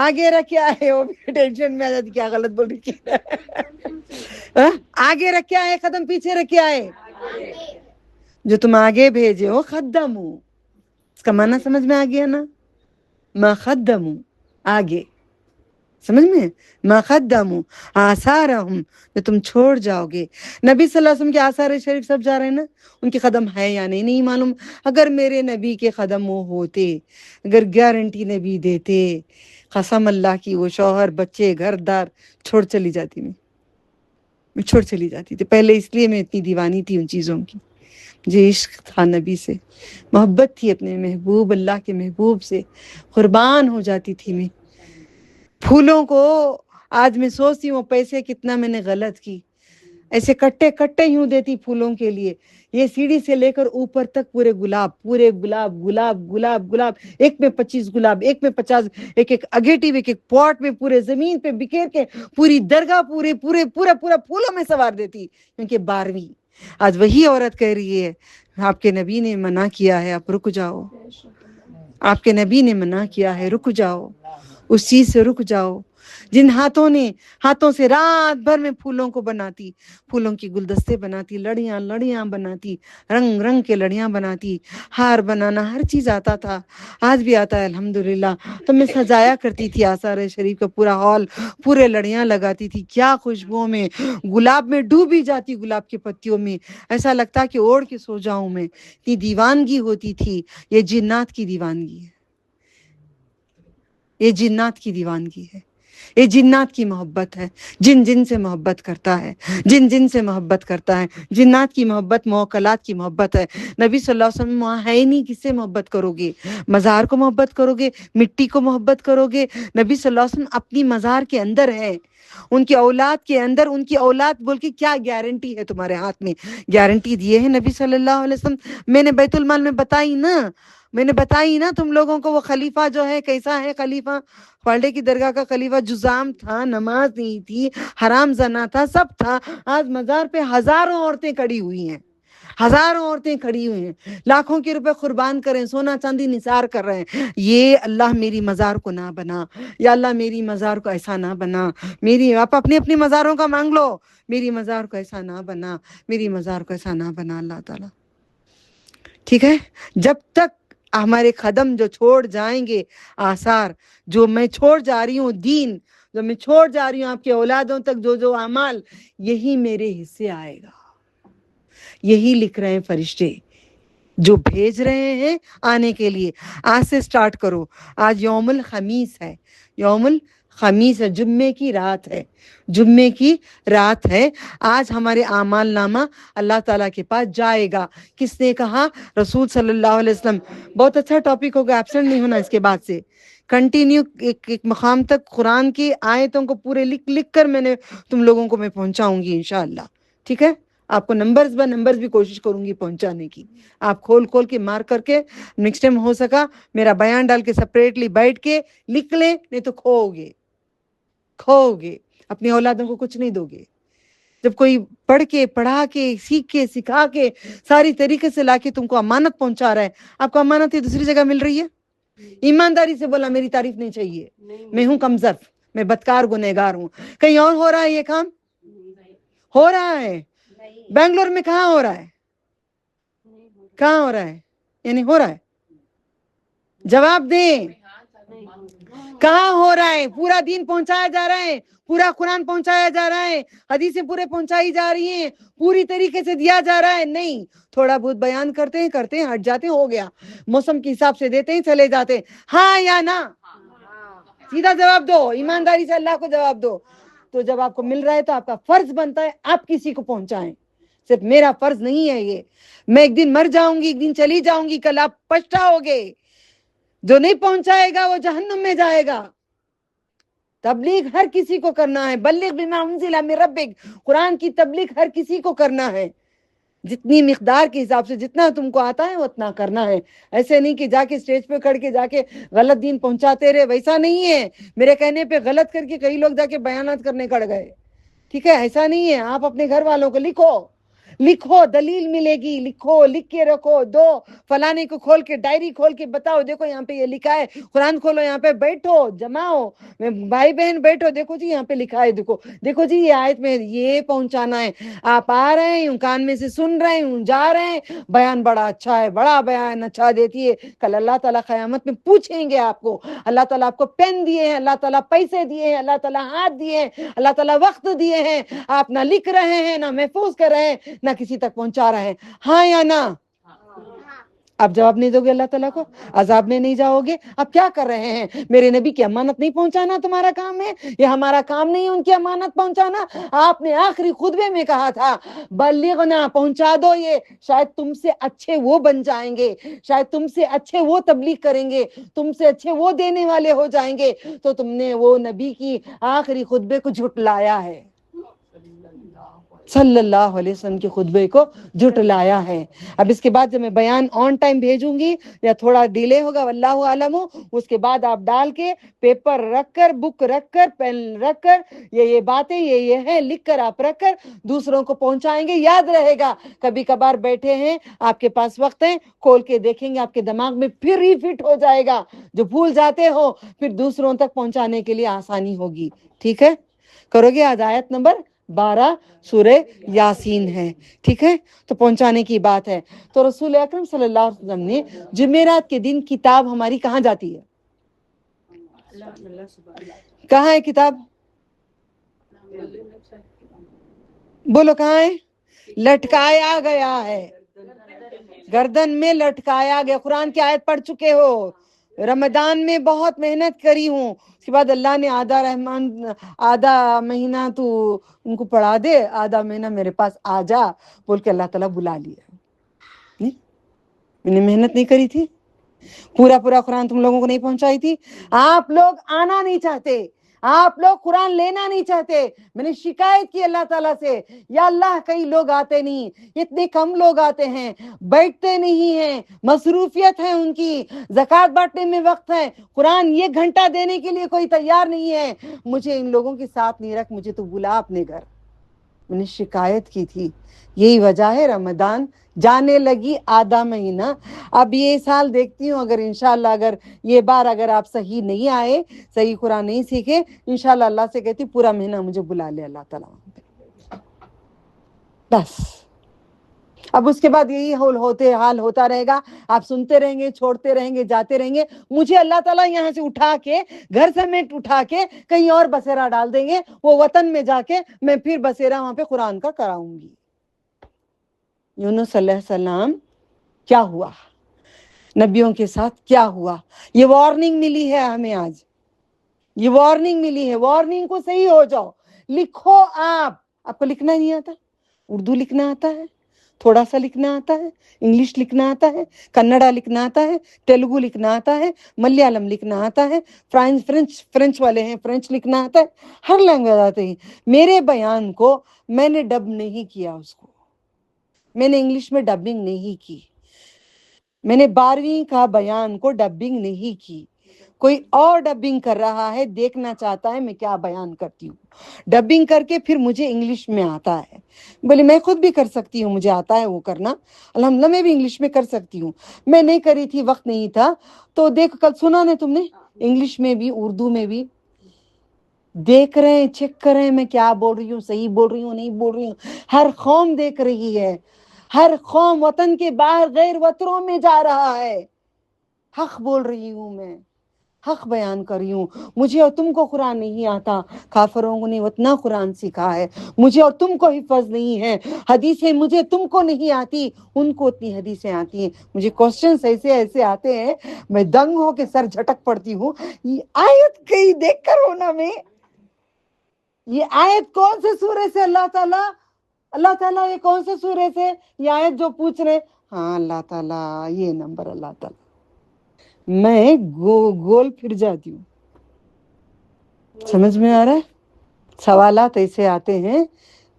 آگے رکھ کے آئے، وہ بھی ٹینشن میں آ جاتی، کیا غلط بول رہی ہے. آگے رکھ کے آئے قدم، پیچھے رکھ کے آئے. جو تم آگے بھیجے ہو قدمو، اس کا معنی سمجھ میں آ گیا نا؟ ما قدمو، آگے. سمجھ میں؟ ما قدمو آثارہم، جو تم چھوڑ جاؤ گے. نبی صلی اللہ علیہ وسلم کے آثار شریف سب جا رہے ہیں نا، ان کے قدم ہے یا نہیں معلوم. اگر میرے نبی کے قدم وہ ہوتے، اگر گارنٹی نبی دیتے، قسم اللہ کی، وہ شوہر بچے گھر دار چھوڑ چلی جاتی. میں چھوڑ چلی جاتی تھی. پہلے اس لیے میں اتنی دیوانی تھی ان چیزوں کی، مجھے عشق تھا نبی سے، محبت تھی اپنے محبوب، اللہ کے محبوب سے، قربان ہو جاتی تھی میں. پھولوں کو آج میں سوچتی ہوں پیسے کتنا میں نے غلط کی. ایسے کٹے کٹے یوں دیتی پھولوں کے لیے. یہ سیڑھی سے لے کر اوپر تک پورے گلاب، پورے گلاب گلاب گلاب گلاب، ایک میں 25 گلاب، ایک میں 50، ایک ایک اگیٹو، ایک ایک پاٹ میں پورے زمین پہ بکھیر کے پوری درگاہ پورے پورے پورا پورا پھولوں میں سوار دیتی. کیونکہ 12ویں آج وہی عورت کہہ رہی ہے آپ کے نبی نے منع کیا ہے، آپ رک جاؤ. آپ کے نبی نے منع کیا ہے، رک جاؤ، اس چیز سے رک جاؤ. جن ہاتھوں سے رات بھر میں پھولوں کو بناتی، پھولوں کی گلدستے بناتی، لڑیاں لڑیاں بناتی، رنگ رنگ کے لڑیاں بناتی، ہار بنانا ہر چیز آتا تھا، آج بھی آتا ہے الحمدللہ. تو میں سجایا کرتی تھی آثار شریف کا پورا ہال، پورے لڑیاں لگاتی تھی. کیا خوشبو میں، گلاب میں ڈوبی جاتی، گلاب کی پتیوں میں، ایسا لگتا کہ اوڑھ کے سو جاؤں میں. اتنی دیوانگی ہوتی تھی. یہ جنات کی دیوانگی ہے، یہ جنات کی دیوانگی ہے. یہ جنات کی محبت ہے، جن سے محبت کرتا ہے، جن سے محبت کرتا ہے، جنات کی محبت موکلات کی محبت ہے۔ نبی صلی اللہ علیہ وسلم وہاں ہے ہی نہیں، کس سے محبت کرو گے؟ مزار کو محبت کرو گے، مٹی کو محبت کرو گے؟ نبی صلی اللہ علیہ وسلم اپنی مزار کے اندر ہے، ان کی اولاد کے اندر، ان کی اولاد بول کے کیا گارنٹی ہے تمہارے ہاتھ میں؟ گارنٹی دیے ہے نبی صلی اللہ علیہ وسلم۔ میں نے بیت المال میں بتائی نا تم لوگوں کو، وہ خلیفہ جو ہے کیسا ہے خلیفہ؟ پالڈے کی درگاہ کا خلیفہ جزام تھا، نماز نہیں تھی، حرام زنا تھا، سب تھا۔ آج مزار پہ ہزاروں عورتیں کھڑی ہوئی ہیں، ہزاروں عورتیں کھڑی ہوئی ہیں، لاکھوں کے روپے قربان کریں، سونا چاندی نثار کر رہے ہیں۔ یہ اللہ میری مزار کو نہ بنا، یا اللہ میری مزار کو ایسا نہ بنا، میری آپ اپنی اپنی مزاروں کا مانگ لو، میری مزار کو ایسا نہ بنا، میری مزار کو ایسا نہ بنا اللہ تعالیٰ۔ ٹھیک ہے؟ جب تک ہمارے قدم جو چھوڑ جائیں گے، آثار جو میں چھوڑ جا رہی ہوں، دین جو میں چھوڑ جا رہی ہوں آپ کے اولادوں تک، جو اعمال، یہی میرے حصے آئے گا، یہی لکھ رہے ہیں فرشتے جو بھیج رہے ہیں آنے کے لیے۔ آج سے سٹارٹ کرو۔ آج یوم الخمیس ہے، یوم الخمیس ہے، جمعے کی رات ہے، جمعے کی رات ہے۔ آج ہمارے اعمال نامہ اللہ تعالیٰ کے پاس جائے گا۔ کس نے کہا؟ رسول صلی اللہ علیہ وسلم۔ بہت اچھا ٹاپک ہوگا، ایبسنٹ نہیں ہونا اس کے بعد سے، کنٹینیو ایک مقام تک قرآن کی آیتوں کو پورے لکھ کر تم لوگوں کو میں پہنچاؤں گی انشاءاللہ۔ ٹھیک ہے؟ آپ کو نمبرز با نمبرز بھی کوشش کروں گی پہنچانے کی۔ آپ کھول کے مار کر کے نیکسٹ ٹائم ہو سکا میرا بیان ڈال کے سپریٹلی بیٹھ کے لکھ لیں، نہیں تو کھو گے، اپنی اولادوں کو کچھ نہیں دو گے۔ جب کوئی پڑھ کے، پڑھا کے، سیکھ کے، سکھا کے، ساری طریقے سے لا کے تم کو امانت پہنچا رہا ہے، آپ کو امانت ہی دوسری جگہ مل رہی ہے؟ ایمانداری سے بولا میری تعریف نہیں چاہیے، میں ہوں کمزرف، میں بدکار گنہگار ہوں۔ کہیں اور ہو رہا ہے یہ کام؟ ہو رہا ہے؟ بنگلور میں کہاں ہو رہا ہے؟ کہاں ہو رہا ہے؟ یعنی ہو رہا ہے؟ جواب دیں، کہاں ہو رہا ہے؟ پورا دین پہنچایا جا رہا ہے، پورا قرآن پہنچایا جا رہا ہے، حدیثیں پورے پہنچائی جا رہی ہیں، پوری طریقے سے دیا جا رہا ہے؟ نہیں، تھوڑا بہت بیان کرتے ہیں، ہٹ جاتے ہیں، ہو گیا، موسم کے حساب سے دیتے ہیں، چلے جاتے ہیں۔ ہاں یا نہ؟ سیدھا جواب دو، ایمانداری سے اللہ کو جواب دو۔ تو جب آپ کو مل رہا ہے تو آپ کا فرض بنتا ہے آپ کسی کو پہنچائیں، صرف میرا فرض نہیں ہے یہ۔ میں ایک دن مر جاؤں گی، ایک دن چلی جاؤں گی، کل آپ پچھتاؤ گے۔ جو نہیں پہنچائے گا وہ جہنم میں جائے گا۔ تبلیغ ہر کسی کو کرنا ہے، بلغ بما انزل من ربک، قرآن کی تبلیغ ہر کسی کو کرنا ہے، جتنی مقدار کے حساب سے، جتنا تم کو آتا ہے اتنا کرنا ہے۔ ایسے نہیں کہ جا کے اسٹیج پہ کھڑ کے جا کے غلط دین پہنچاتے رہے، ویسا نہیں ہے۔ میرے کہنے پہ غلط کر کے کئی لوگ جا کے بیانات کرنے کڑ گئے، ٹھیک ہے؟ ایسا نہیں ہے۔ آپ اپنے گھر والوں کو لکھو، دلیل ملے گی، لکھو، لکھ کے رکھو، دو فلانے کو کھول کے ڈائری کھول کے بتاؤ، دیکھو یہاں پہ یہ لکھا ہے، قرآن کھولو، یہاں پہ بیٹھو، جماؤ، بھائی بہن بیٹھو، دیکھو جی یہاں پہ لکھا ہے، دیکھو جی یہ آیت میں یہ پہنچانا ہے۔ آپ آ رہے ہیں، کان میں سے سن رہے ہیں، جا رہے ہیں، بیان بڑا اچھا ہے، بڑا بیان اچھا دیتی ہے، کل اللہ تعالیٰ قیامت میں پوچھیں گے آپ کو۔ اللہ تعالیٰ آپ کو پین دیے ہیں، اللہ تعالیٰ پیسے دیے ہیں، اللہ تعالیٰ ہاتھ دیے ہیں، اللہ تعالیٰ وقت دیے ہیں، آپ نہ لکھ رہے ہیں، نہ محفوظ کر رہے ہیں، نہ کسی تک پہنچا رہے ہیں۔ ہاں یا نہ؟ آپ جواب نہیں دو گے اللہ تعالیٰ کو، عذاب میں نہیں جاؤ گے، آپ کیا کر رہے ہیں؟ میرے نبی کی امانت نہیں پہنچانا تمہارا کام ہے؟ یہ ہمارا کام نہیں ہے ان کی امانت پہنچانا؟ آپ نے آخری خطبے میں کہا تھا بلغنا، پہنچا دو، یہ شاید تم سے اچھے وہ بن جائیں گے، شاید تم سے اچھے وہ تبلیغ کریں گے، تم سے اچھے وہ دینے والے ہو جائیں گے، تو تم نے وہ نبی کی آخری خطبے کو جھٹلایا ہے، صلی اللہ علیہ وسلم کے خطبے کو جھٹلایا ہے۔ اب اس کے بعد جب میں بیان آن ٹائم بھیجوں گی یا تھوڑا ڈیلے ہوگا واللہ عالم، اس کے بعد آپ ڈال کے پیپر رکھ کر، بک رکھ کر، پین رکھ کر، یہ باتیں یہ ہے لکھ کر آپ رکھ کر دوسروں کو پہنچائیں گے، یاد رہے گا۔ کبھی کبھار بیٹھے ہیں، آپ کے پاس وقت ہے، کھول کے دیکھیں گے، آپ کے دماغ میں پھر ہی فٹ ہو جائے گا، جو بھول جاتے ہو پھر دوسروں تک پہنچانے کے لیے آسانی ہوگی۔ ٹھیک ہے؟ کرو گے؟ آج آیت نمبر 12 سورہ یاسین ہے، ٹھیک ہے؟ تو پہنچانے کی بات ہے۔ تو رسول اکرم صلی اللہ علیہ وسلم نے جمعرات کے دن کتاب ہماری کہاں جاتی ہے؟ کہاں ہے کتاب؟ بولو کہاں ہے؟ لٹکایا گیا ہے، گردن میں لٹکایا گیا۔ قرآن کی آیت پڑھ چکے ہو، رمضان میں بہت محنت کری ہوں، اس کے بعد اللہ نے آدھا مہینہ تو ان کو پڑھا دے، آدھا مہینہ میرے پاس آ جا بول کے اللہ تعالیٰ بلا لیا۔ میں نے محنت نہیں کری تھی، پورا قرآن تم لوگوں کو نہیں پہنچائی تھی؟ آپ لوگ آنا نہیں چاہتے، آپ لوگ قرآن لینا نہیں چاہتے۔ میں نے شکایت کی اللہ تعالیٰ سے، یا اللہ کئی لوگ آتے نہیں، اتنے کم لوگ آتے ہیں، بیٹھتے نہیں ہیں، مصروفیت ہے ان کی، زکوٰۃ بانٹنے میں وقت ہے، قرآن یہ گھنٹہ دینے کے لیے کوئی تیار نہیں ہے، مجھے ان لوگوں کے ساتھ نہیں رکھ، مجھے تو بلا اپنے گھر۔ میں نے شکایت کی تھی، یہی وجہ ہے رمضان جانے لگی آدھا مہینہ۔ اب یہ سال دیکھتی ہوں، اگر انشاءاللہ اگر یہ بار اگر آپ صحیح نہیں آئے، صحیح قرآن نہیں سیکھے، انشاءاللہ اللہ سے کہتی پورا مہینہ مجھے بلا لے اللہ تعالیٰ، بس۔ اب اس کے بعد یہی حال ہوتا رہے گا، آپ سنتے رہیں گے، چھوڑتے رہیں گے، جاتے رہیں گے، مجھے اللہ تعالیٰ یہاں سے اٹھا کے گھر سمیت اٹھا کے کہیں اور بسیرا ڈال دیں گے، وہ وطن میں جا کے میں پھر بسیرا وہاں پہ قرآن کا کراؤں گی۔ یونس صلی اللہ علیہ وسلم کیا ہوا، نبیوں کے ساتھ کیا ہوا، یہ وارننگ ملی ہے ہمیں آج، یہ وارننگ ملی ہے، وارننگ کو صحیح ہو جاؤ، لکھو۔ آپ کو لکھنا نہیں آتا؟ اردو لکھنا آتا ہے، تھوڑا سا لکھنا آتا ہے، انگلش لکھنا آتا ہے، کنڑا لکھنا آتا ہے، تیلگو لکھنا آتا ہے، ملیالم لکھنا آتا ہے، فرینچ والے ہیں فرینچ لکھنا آتا ہے، ہر لینگویج آتے ہیں۔ میرے بیان کو میں نے ڈب نہیں کیا، اس کو میں نے انگلش میں ڈبنگ نہیں کی، میں نے 12ویں کا بیان کو ڈبنگ نہیں کی، کوئی اور ڈبنگ کر رہا ہے، دیکھنا چاہتا ہے میں کیا بیان کرتی ہوں، ڈبنگ کر کے پھر مجھے انگلش میں آتا ہے، بولے میں خود بھی کر سکتی ہوں، مجھے آتا ہے وہ کرنا، الحمدللہ میں بھی انگلش میں کر سکتی ہوں، میں نہیں کری تھی، وقت نہیں تھا، تو دیکھ کل سنا نے تم نے، انگلش میں بھی اردو میں بھی دیکھ رہے ہیں، چیک کر رہے ہیں میں کیا بول رہی ہوں، صحیح بول رہی ہوں نہیں بول رہی ہوں، ہر قوم دیکھ رہی ہے، ہر قوم وطن کے باہر غیر وطنوں میں جا رہا ہے، حق بول رہی ہوں میں، حق بیان کر رہی ہوں، مجھے اور تم کو قرآن نہیں آتا، کافروں نے اتنا قرآن سیکھا ہے، مجھے اور تم کو حفظ نہیں ہے، حدیثیں مجھے تم کو نہیں آتی، ان کو اتنی حدیثیں آتی ہیں، مجھے کوسچنز ایسے آتے ہیں، میں دنگ ہو کے سر جھٹک پڑتی ہوں، یہ آیت کہیں دیکھ کر ہونا میں، یہ آیت کون سے سورے سے اللہ تعالیٰ یہ کون سے سورے سے یہ آیت جو پوچھ رہے، ہاں اللہ تعالیٰ یہ نمبر اللہ تعالیٰ، میں گول پھر جاتی ہوں، سمجھ میں آ رہا ہے؟ سوالات ایسے آتے ہیں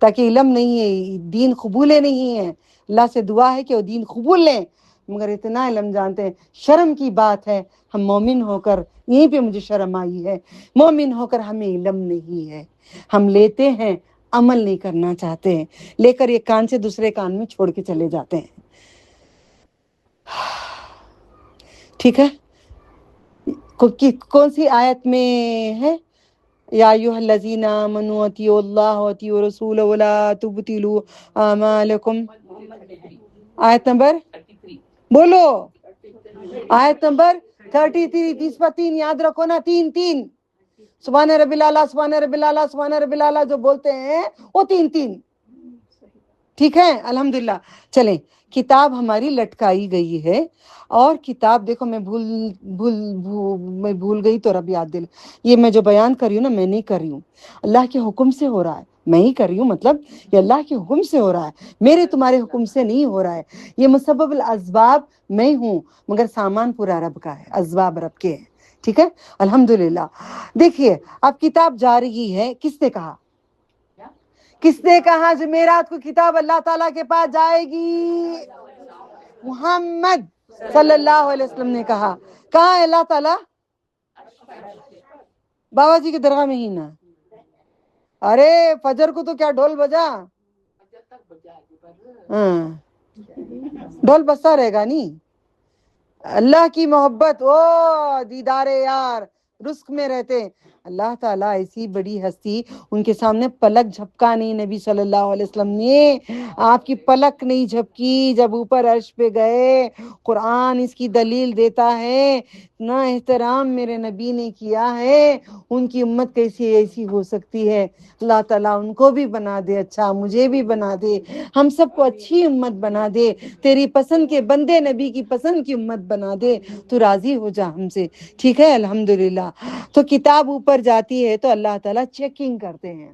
تاکہ علم نہیں ہے، دین قبول نہیں ہے، اللہ سے دعا ہے کہ وہ دین قبول لیں، مگر اتنا علم جانتے ہیں، شرم کی بات ہے، ہم مومن ہو کر، یہیں پہ مجھے شرم آئی ہے، مومن ہو کر ہمیں علم نہیں ہے، ہم لیتے ہیں عمل نہیں کرنا چاہتے ہیں، لے کر ایک کان سے دوسرے کان میں چھوڑ کے چلے جاتے ہیں، ٹھیک ہے؟ کون سی آیت میں ہے؟ یا ایھا الذین آمنوا اطیعوا اللہ واطیعوا الرسول ولا تبطلوا اعمالکم، آیت نمبر بولو، آیت نمبر 33، 30 پر 3 یاد رکھو نا، 3 سبحان ربی الاعلیٰ، سبحان ربی الاعلیٰ، سبحان ربی الاعلیٰ جو بولتے ہیں وہ 3، ٹھیک ہے؟ الحمدللہ۔ چلیں، کتاب ہماری لٹکائی گئی ہے، اور کتاب دیکھو میں بھول گئی تو رب یاد دل، یہ میں جو بیان کر رہی ہوں نا، میں نہیں کر رہی ہوں، اللہ کے حکم سے ہو رہا ہے، میں ہی کر رہی ہوں، مطلب یہ اللہ کے حکم سے ہو رہا ہے، میرے تمہارے حکم سے نہیں ہو رہا ہے، یہ مسبب الاسباب میں ہوں، مگر سامان پورا رب کا ہے، اسباب رب کے ہیں، ٹھیک ہے؟ الحمدللہ۔ دیکھیے اب کتاب جا رہی ہے، کس نے کہا؟ کس نے کہا جمعرات کو کتاب اللہ تعالیٰ کے پاس جائے گی؟ محمد صلی اللہ علیہ وسلم نے کہا۔ کہاں ہے اللہ تعالیٰ؟ بابا جی کے درگاہ میں ہی نا؟ ارے فجر کو تو کیا ڈھول بجا، ہاں ڈھول بجتا رہے گا نہیں، اللہ کی محبت، او دیدار یار، رزق میں رہتے، اللہ تعالیٰ ایسی بڑی ہستی، ان کے سامنے پلک جھپکا نہیں نبی صلی اللہ علیہ وسلم نے، آپ کی پلک نہیں جھپکی جب اوپر عرش پہ گئے۔ قرآن اس کی دلیل دیتا ہے، اتنا احترام میرے نبی نے کیا ہے، ان کی امت کیسی ایسی ہو سکتی ہے؟ اللہ تعالیٰ ان کو بھی بنا دے اچھا، مجھے بھی بنا دے، ہم سب کو اچھی امت بنا دے، تیری پسند کے بندے نبی کی پسند کی امت بنا دے، تو راضی ہو جا ہم سے، ٹھیک ہے؟ الحمدللہ۔ تو کتاب اوپر جاتی ہے تو اللہ تعالیٰ چیکنگ کرتے ہیں۔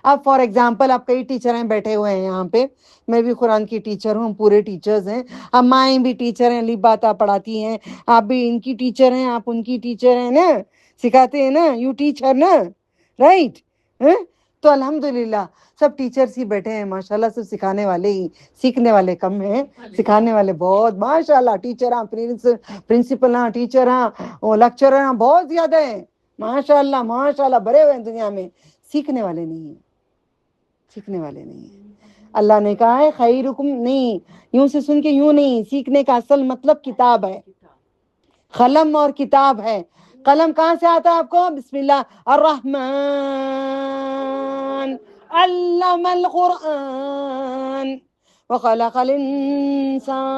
اب فار ایگزامپل آپ کئی ٹیچر ہیں بیٹھے ہوئے ہیں یہاں پہ، میں بھی قرآن کی ٹیچر ہوں، ہم پورے ٹیچرز ہیں، اب مائیں بھی ٹیچر ہیں، باتا پڑھاتی ہیں، آپ بھی ان کی ٹیچر ہیں، آپ ان کی ٹیچر ہیں نا، سکھاتے ہیں نا، یو ٹیچر نا، رائٹ؟ تو الحمدللہ سب ٹیچرز ہی بیٹھے ہیں ماشاءاللہ، سب سکھانے والے ہی، سیکھنے والے کم ہیں، سکھانے والے بہت ماشاءاللہ، ٹیچر ہاں، پرنسپل ہاں، ٹیچر ہاں، لیکچرر ہاں، بہت زیادہ ہیں ماشاءاللہ، ماشاءاللہ بھرے ہوئے ہیں دنیا میں، سیکھنے والے نہیں ہیں، سیکھنے والے نہیں ہیں۔ اللہ نے کہا ہے خیرکم، نہیں یوں سے سن کے یوں نہیں، سیکھنے کا اصل مطلب کتاب ہے، قلم اور کتاب ہے۔ قلم کہاں سے آتا ہے آپ کو؟ بسم اللہ الرحمن علم القرآن وخلق الانسان۔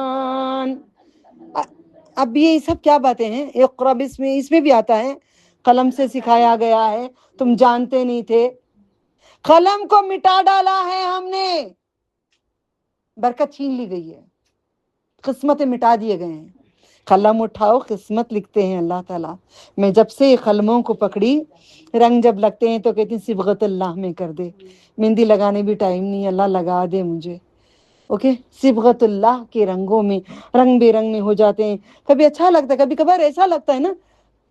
اب یہ سب کیا باتیں ہیں؟ اقرا بسم، اس میں بھی آتا ہے قلم سے سکھایا گیا ہے، تم جانتے نہیں تھے، قلم کو مٹا ڈالا ہے ہم نے، برکت چھین لی گئی ہے، قسمتیں مٹا دیے گئے ہیں۔ قلم اٹھاؤ قسمت لکھتے ہیں اللہ تعالیٰ۔ میں جب سے قلموں کو پکڑی، رنگ جب لگتے ہیں تو کہتی ہیں صبغت اللہ میں کر دے، مہندی لگانے بھی ٹائم نہیں، اللہ لگا دے مجھے، اوکے؟ صبغت اللہ کے رنگوں میں، رنگ بے رنگ میں ہو جاتے ہیں۔ کبھی اچھا لگتا ہے، کبھی کبھار ایسا لگتا ہے نا،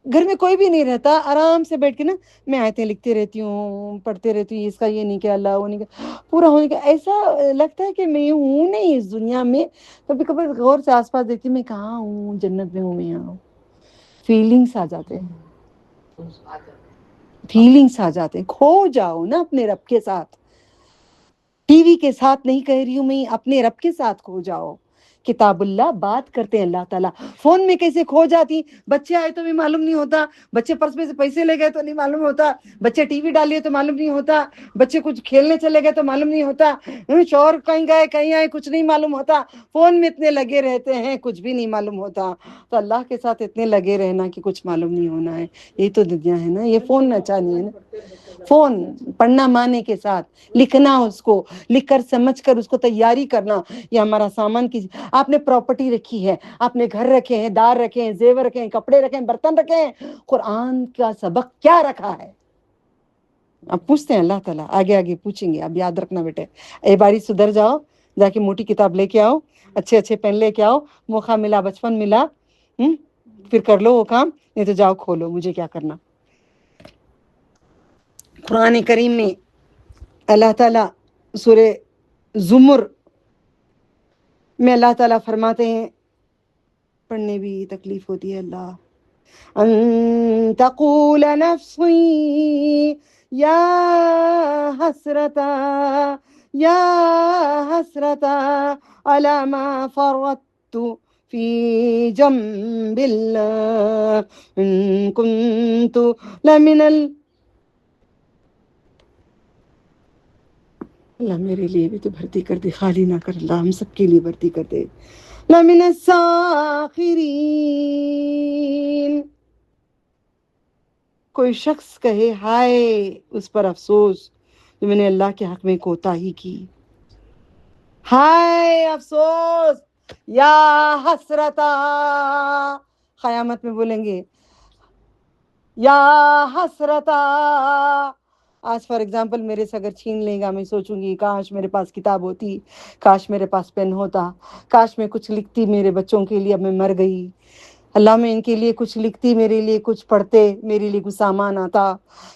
گھر میں کوئی بھی نہیں رہتا، آرام سے بیٹھ کے نا میں آیتیں لکھتی رہتی ہوں، پڑھتے رہتی ہوں، اس کا یہ نہیں کہ اللہ وہ نہیں کہ پورا ہونے کا، ایسا لگتا ہے کہ میں ہوں نہیں اس دنیا میں۔ کبھی کبھی غور سے آس پاس دیکھتی ہوں، میں کہاں ہوں؟ جنت میں ہوں میں یہاں ہوں، فیلنگس آ جاتے ہیں، فیلنگس آ جاتے ہیں، کھو جاؤ نا اپنے رب کے ساتھ، ٹی وی کے ساتھ نہیں کہہ رہی ہوں میں، اپنے رب کے ساتھ کھو جاؤ۔ کتاب اللہ بات کرتے ہیں اللہ تعالیٰ، فون میں کیسے کھو جاتی، بچے آئے تو بھی معلوم نہیں ہوتا، بچے پرس میں سے پیسے لے گئے تو نہیں معلوم ہوتا، بچے ٹی وی ڈالیے تو معلوم نہیں ہوتا، بچے کچھ کھیلنے چلے گئے تو معلوم نہیں ہوتا، شوہر کہیں گئے کہیں آئے کچھ نہیں معلوم ہوتا، فون میں اتنے لگے رہتے ہیں کچھ بھی نہیں معلوم ہوتا۔ تو اللہ کے ساتھ اتنے لگے رہنا کہ کچھ معلوم نہیں ہونا ہے، یہی تو دنیا ہے نا، یہ فون اچھا نہیں ہے نا، فون پڑھنا معنی کے ساتھ لکھنا، اس کو لکھ کر سمجھ کر اس کو تیاری کرنا، یہ ہمارا سامان کی، آپ نے پراپرٹی رکھی ہے، آپ نے گھر رکھے ہیں، دار رکھے ہیں، زیور رکھے ہیں، کپڑے رکھے ہیں، برتن رکھے ہیں، قرآن کا سبق کیا رکھا ہے؟ اب پوچھتے ہیں اللہ تعالیٰ، آگے آگے پوچھیں گے، اب یاد رکھنا بیٹے، اے باری سدھر جاؤ، جا کے موٹی کتاب لے کے آؤ، اچھے اچھے پین لے کے آؤ، موقع ملا بچپن ملا، پھر کر لو وہ کام، نہیں تو جاؤ کھولو، مجھے کیا کرنا۔ قرآن کریم میں اللہ تعالیٰ سورہ زمر میں اللہ تعالیٰ فرماتے ہیں، پڑھنے بھی تکلیف ہوتی ہے، اللہ ان تقول نفس یا حسرتا یا حسرتا علی ما فرطت فی جنب اللہ ان کنت لمن اللہ میرے لیے بھی تو بھرتی کر دے، خالی نہ کر اللہ، ہم سب کے لیے بھرتی کر دے، لمن الساخرین۔ کوئی شخص کہے ہائے اس پر افسوس جو میں نے اللہ کے حق میں کوتاہی کی، ہائے افسوس، یا حسرتا، قیامت میں بولیں گے یا حسرتا۔ آج فار ایگزامپل میرے سے اگر چھین لے گا، میں سوچوں گی کاش میرے پاس کتاب ہوتی، کاش میرے پاس پین ہوتا، کاش میں کچھ لکھتی میرے بچوں کے لیے، اب میں مر گئی، اللہ میں ان کے لیے کچھ لکھتی، میرے لیے کچھ پڑھتے، میرے لیے کچھ سامان آتا،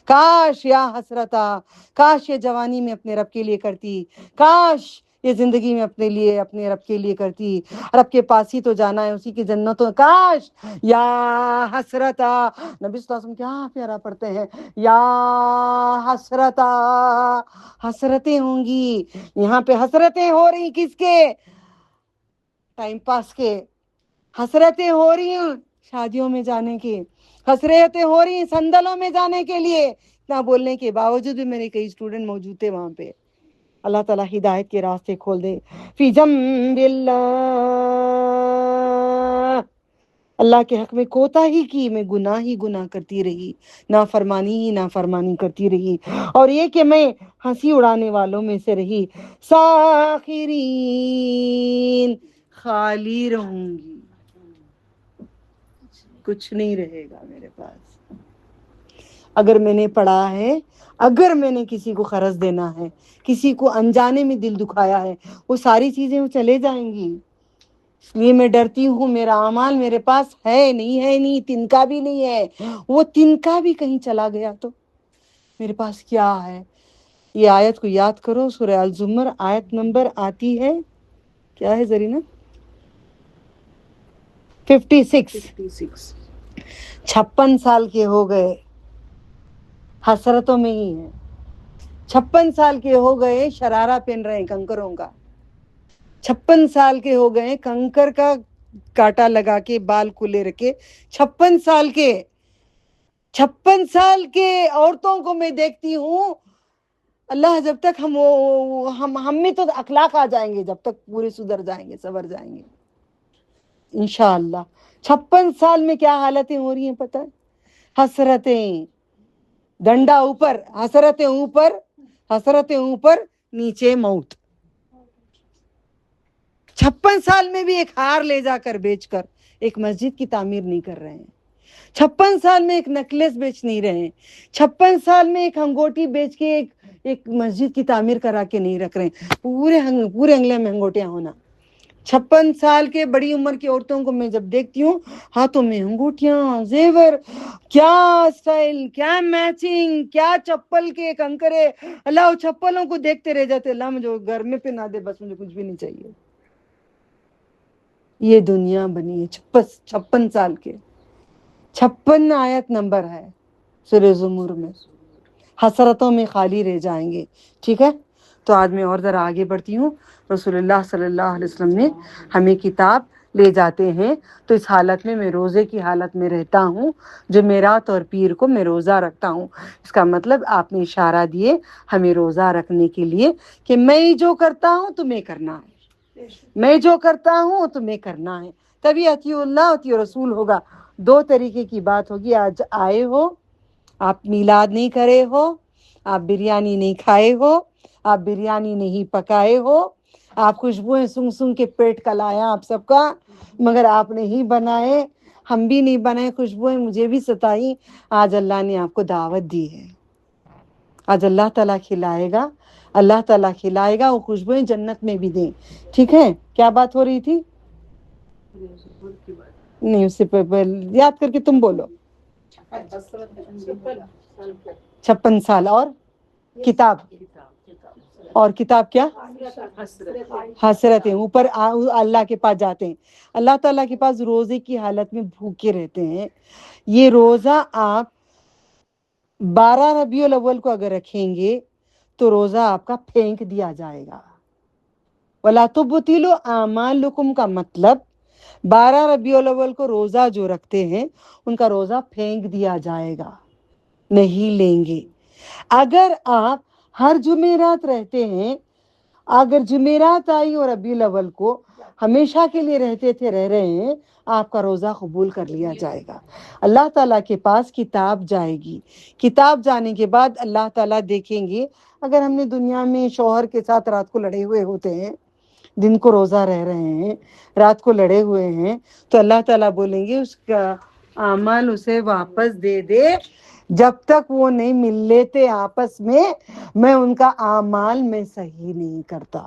کاش یا حسرتا، کاش یہ جوانی میں اپنے رب کے لیے کرتی، کاش یہ زندگی میں اپنے لیے اپنے رب کے لیے کرتی، رب کے پاس ہی تو جانا ہے، اسی کی جنتوں، کاش یا حسرتا۔ نبی صلی اللہ علیہ وسلم کیا پیارا پڑھتے ہیں، یا حسرتا، حسرتیں ہوں گی، یہاں پہ حسرتیں ہو رہی کس کے؟ ٹائم پاس کے، حسرتیں ہو رہی ہیں شادیوں میں جانے کی، خسرتیں ہو رہی ہیں سندلوں میں جانے کے لیے، اتنا بولنے کے باوجود بھی میرے کئی اسٹوڈنٹ موجود تھے وہاں پہ. اللہ تعالیٰ ہدایت کے راستے کھول دے. فی جنب اللہ، اللہ کے حق میں کوتاہی کی، میں گناہ ہی گناہ کرتی رہی، نافرمانی ہی نافرمانی کرتی رہی، اور یہ کہ میں ہنسی اڑانے والوں میں سے رہی. ساخرین، خالی رہوں گی، کچھ نہیں رہے گا میرے پاس. اگر میں نے پڑھا ہے، اگر میں نے کسی کو قرض دینا ہے، کسی کو انجانے میں دل دکھایا ہے، وہ ساری چیزیں وہ چلے جائیں گی. اس لیے میں ڈرتی ہوں میرا اعمال میرے پاس ہے نہیں، تنکا بھی نہیں ہے. وہ تنکا بھی کہیں چلا گیا تو میرے پاس کیا ہے؟ یہ آیت کو یاد کرو، سورہ الزمر آیت نمبر آتی ہے، کیا ہے زرینہ؟ 56. 56 سال کے ہو گئے، حسرتوں میں ہی ہیں. 56 سال کے ہو گئے، شرارہ پہن رہے ہیں کنکروں کا. 56 سال کے ہو گئے، کنکر کا کاٹا لگا کے بال کھلے رکھے. 56 سال کے عورتوں کو میں دیکھتی ہوں. اللہ جب تک ہم میں تو اخلاق آ جائیں گے، جب تک پورے سدھر جائیں گے، سنور جائیں گے انشاءاللہ. 56 سال میں کیا حالتیں ہو رہی ہیں پتہ ہے؟ حسرتیں، ڈنڈا اوپر، حسرتیں اوپر، نیچے موت. 56 سال میں بھی ایک ہار لے جا کر بیچ کر ایک مسجد کی تعمیر نہیں کر رہے ہیں. 56 سال میں ایک نیکلیس بیچ نہیں رہے ہیں. 56 سال میں ایک ہنگوٹی بیچ کے ایک مسجد کی تعمیر کرا کے نہیں رکھ رہے ہیں. پورے انگلے میں ہنگوٹیاں ہونا. 56 سال کے بڑی عمر کی عورتوں کو میں جب دیکھتی ہوں، ہاتھوں میں انگوٹھیاں، زیور، کیا اسٹائل، کیا میچنگ، کیا چپل کے کنکرے. اللہ چپلوں کو دیکھتے رہ جاتے، اللہ مجھے گھر میں پہنا دے، بس مجھے کچھ بھی نہیں چاہیے. یہ دنیا بنی ہے 56 سال کے. 56 آیت نمبر ہے سورہ زمر میں. حسرتوں میں خالی رہ جائیں گے. ٹھیک ہے، تو آج میں اور ذرا آگے بڑھتی ہوں. رسول اللہ صلی اللہ علیہ وسلم نے ہمیں کتاب لے جاتے ہیں، تو اس حالت میں روزے کی حالت میں رہتا ہوں. جمعرات اور پیر کو میں روزہ رکھتا ہوں. اس کا مطلب آپ نے اشارہ دیے ہمیں روزہ رکھنے کے لیے کہ میں جو کرتا ہوں تمہیں کرنا ہے، میں جو کرتا ہوں تمہیں کرنا ہے. تبھی اطیع اللہ اطیع رسول ہوگا. 2 طریقے کی بات ہوگی. آج آئے ہو، آپ میلاد نہیں کرے ہو، آپ بریانی نہیں کھائے ہو، آپ بریانی نہیں پکائے ہو، آپ خوشبوئیں سنگ سنگ کے پیٹ کلایا آپ سب کا، مگر آپ نہیں بنائے، ہم بھی نہیں بنائے، خوشبوئیں مجھے بھی ستائی. آج اللہ نے آپ کو دعوت دی ہے. آج اللہ تعالیٰ کھلائے گا، اللہ تعالیٰ کھلائے گا. وہ خوشبوئیں جنت میں بھی دیں. ٹھیک ہے، کیا بات ہو رہی تھی؟ نہیں، اس سے یاد کر کے تم بولو. 56 سال اور کتاب، اور کتاب کیا؟ حسرتیں. اوپر اللہ کے پاس جاتے ہیں. اللہ تعالیٰ کے پاس روزے کی حالت میں بھوکے رہتے ہیں. یہ روزہ آپ 12 ربیع الاول کو اگر رکھیں گے تو روزہ آپ کا پھینک دیا جائے گا. وَلَا تُبْطِلُوا أَعْمَالَكُمْ کا مطلب 12 ربیع الاول کو روزہ جو رکھتے ہیں ان کا روزہ پھینک دیا جائے گا، نہیں لیں گے. اگر آپ ہر جمعرات رہتے ہیں، اگر جمعرات آئی اور ربیع الاول کو ہمیشہ کے لیے رہ رہے ہیں، آپ کا روزہ قبول کر لیا جائے گا. اللہ تعالیٰ کے پاس کتاب جائے گی. کتاب جانے کے بعد اللہ تعالیٰ دیکھیں گے اگر ہم نے دنیا میں شوہر کے ساتھ رات کو لڑے ہوئے ہوتے ہیں، دن کو روزہ رہ رہے ہیں، رات کو لڑے ہوئے ہیں، تو اللہ تعالیٰ بولیں گے اس کا اعمال اسے واپس دے دے. جب تک وہ نہیں مل لیتے آپس میں ان کا اعمال میں صحیح نہیں کرتا.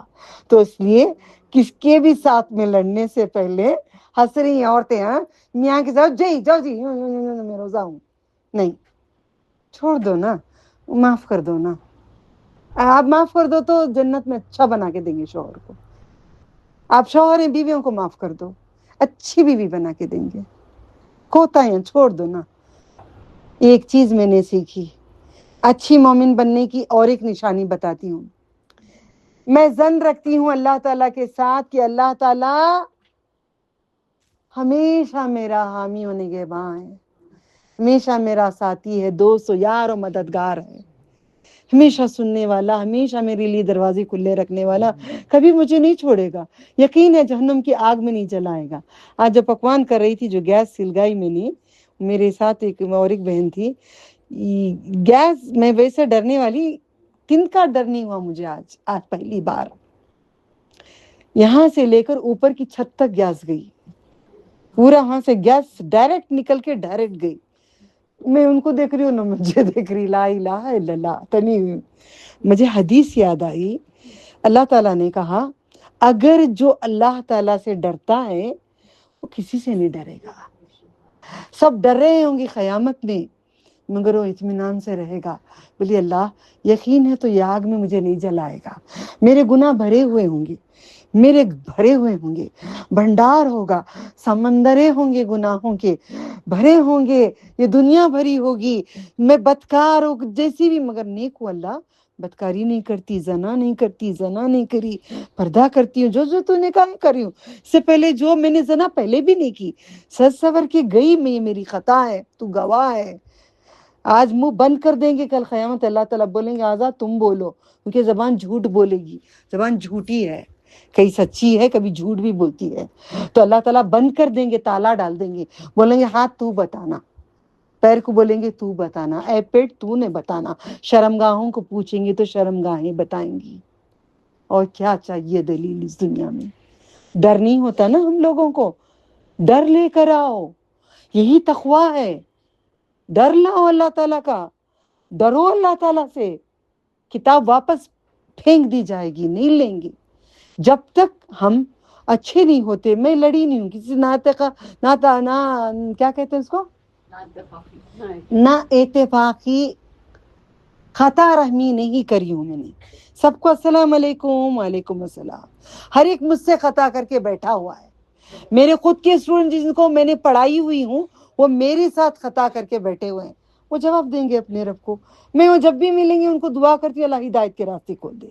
تو اس لیے کس کے بھی ساتھ میں لڑنے سے پہلے ہنس رہی ہیں عورتیں، ہاں میاں کے ساتھ جاؤ جی میں روزہ ہوں، نہیں، چھوڑ دو نا، معاف کر دو نا. آپ معاف کر دو تو جنت میں اچھا بنا کے دیں گے شوہر کو. آپ شوہر ہیں، بیویوں کو معاف کر دو، اچھی بیوی بنا کے دیں گے. کوتاہیاں چھوڑ دو نا. ایک چیز میں نے سیکھی، اچھی مومن بننے کی اور ایک نشانی بتاتی ہوں. میں ظن رکھتی ہوں اللہ تعالیٰ کے ساتھ کہ اللہ تعالیٰ ہمیشہ میرا حامی و نگہباں ہے. ہمیشہ میرا ساتھی ہے، دوست و یار و مددگار ہے، ہمیشہ سننے والا، ہمیشہ میرے لیے دروازے کھلے رکھنے والا، کبھی مجھے نہیں چھوڑے گا، یقین ہے جہنم کی آگ میں نہیں جلائے گا۔ آج جو پکوان کر رہی تھی، جو گیس سلگائی میں نے، میرے ساتھ ایک اور ایک بہن تھی، گیس میں ویسے ڈرنے والی، تن کا ڈر نہیں ہوا مجھے آج پہلی بار۔ یہاں سے لے کر اوپر کی چھت تک گیس گئی، پورا وہاں سے گیس ڈائریکٹ نکل کے ڈائریکٹ گئی۔ میں ان کو دیکھ رہی ہوں، نہ مجھے دیکھ رہی، لا الہ الا اللہ تنی ہوئی۔ مجھے حدیث یاد آئی، اللہ تعالیٰ نے کہا اگر جو اللہ تعالیٰ سے ڈرتا ہے وہ کسی سے نہیں ڈرے گا۔ سب ڈر رہے ہوں گے قیامت میں، مگر وہ اطمینان سے رہے گا، بولی اللہ یقین ہے تو یہ آگ میں مجھے نہیں جلائے گا۔ میرے گناہ بھرے ہوئے ہوں گے، میرے بھرے ہوئے ہوں گے، بھنڈار ہوگا، سمندریں ہوں گے گناہوں کے بھرے ہوں گے، یہ دنیا بھری ہوگی، میں بدکار ہوں جیسی بھی، مگر نیک ہوں اللہ، بدکاری نہیں کرتی، زنا نہیں کرتی، زنا نہیں کری، پردہ کرتی ہوں، جو تو نے کہا کری ہوں، اس سے پہلے جو میں نے زنا پہلے بھی نہیں کی، سج سور کے گئی، میں یہ میری خطا ہے، تو گواہ ہے۔ آج منہ بند کر دیں گے، کل قیامت اللہ تعالیٰ بولیں گے آزاد تم بولو، کیونکہ زبان جھوٹ بولے گی، زبان جھوٹی ہے، کئی سچی ہے کبھی جھوٹ بھی بولتی ہے، تو اللہ تعالیٰ بند کر دیں گے، تالا ڈال دیں گے، بولیں گے ہاتھ تو بتانا، پیر کو بولیں گے تو بتانا، اے پیٹ تو نے بتانا، شرمگاہوں کو پوچھیں گے تو شرمگاہیں بتائیں گی۔ اور کیا چاہیے دلیل اس دنیا میں؟ ڈر نہیں ہوتا نا ہم لوگوں کو، ڈر لے کر آؤ، یہی تقویٰ ہے، ڈر لاؤ اللہ تعالیٰ کا، ڈرو اللہ تعالیٰ سے۔ کتاب واپس پھینک دی جائے گی، نہیں لیں گے جب تک ہم اچھے نہیں ہوتے۔ میں لڑی نہیں ہوں کسی نہ کیا کہتے ہیں اس کو، نہ اتفاقی خطا رحمی نہیں کری ہوں میں نے، سب کو السلام علیکم، وعلیکم السلام، ہر ایک مجھ سے خطا کر کے بیٹھا ہوا ہے۔ میرے خود کے اسٹوڈنٹ جن کو میں نے پڑھائی ہوئی ہوں، وہ میرے ساتھ خطا کر کے بیٹھے ہوئے ہیں، وہ جواب دیں گے اپنے رب کو۔ میں وہ جب بھی ملیں گے ان کو دعا کرتی اللہ ہدایت کے راستے کھول دے۔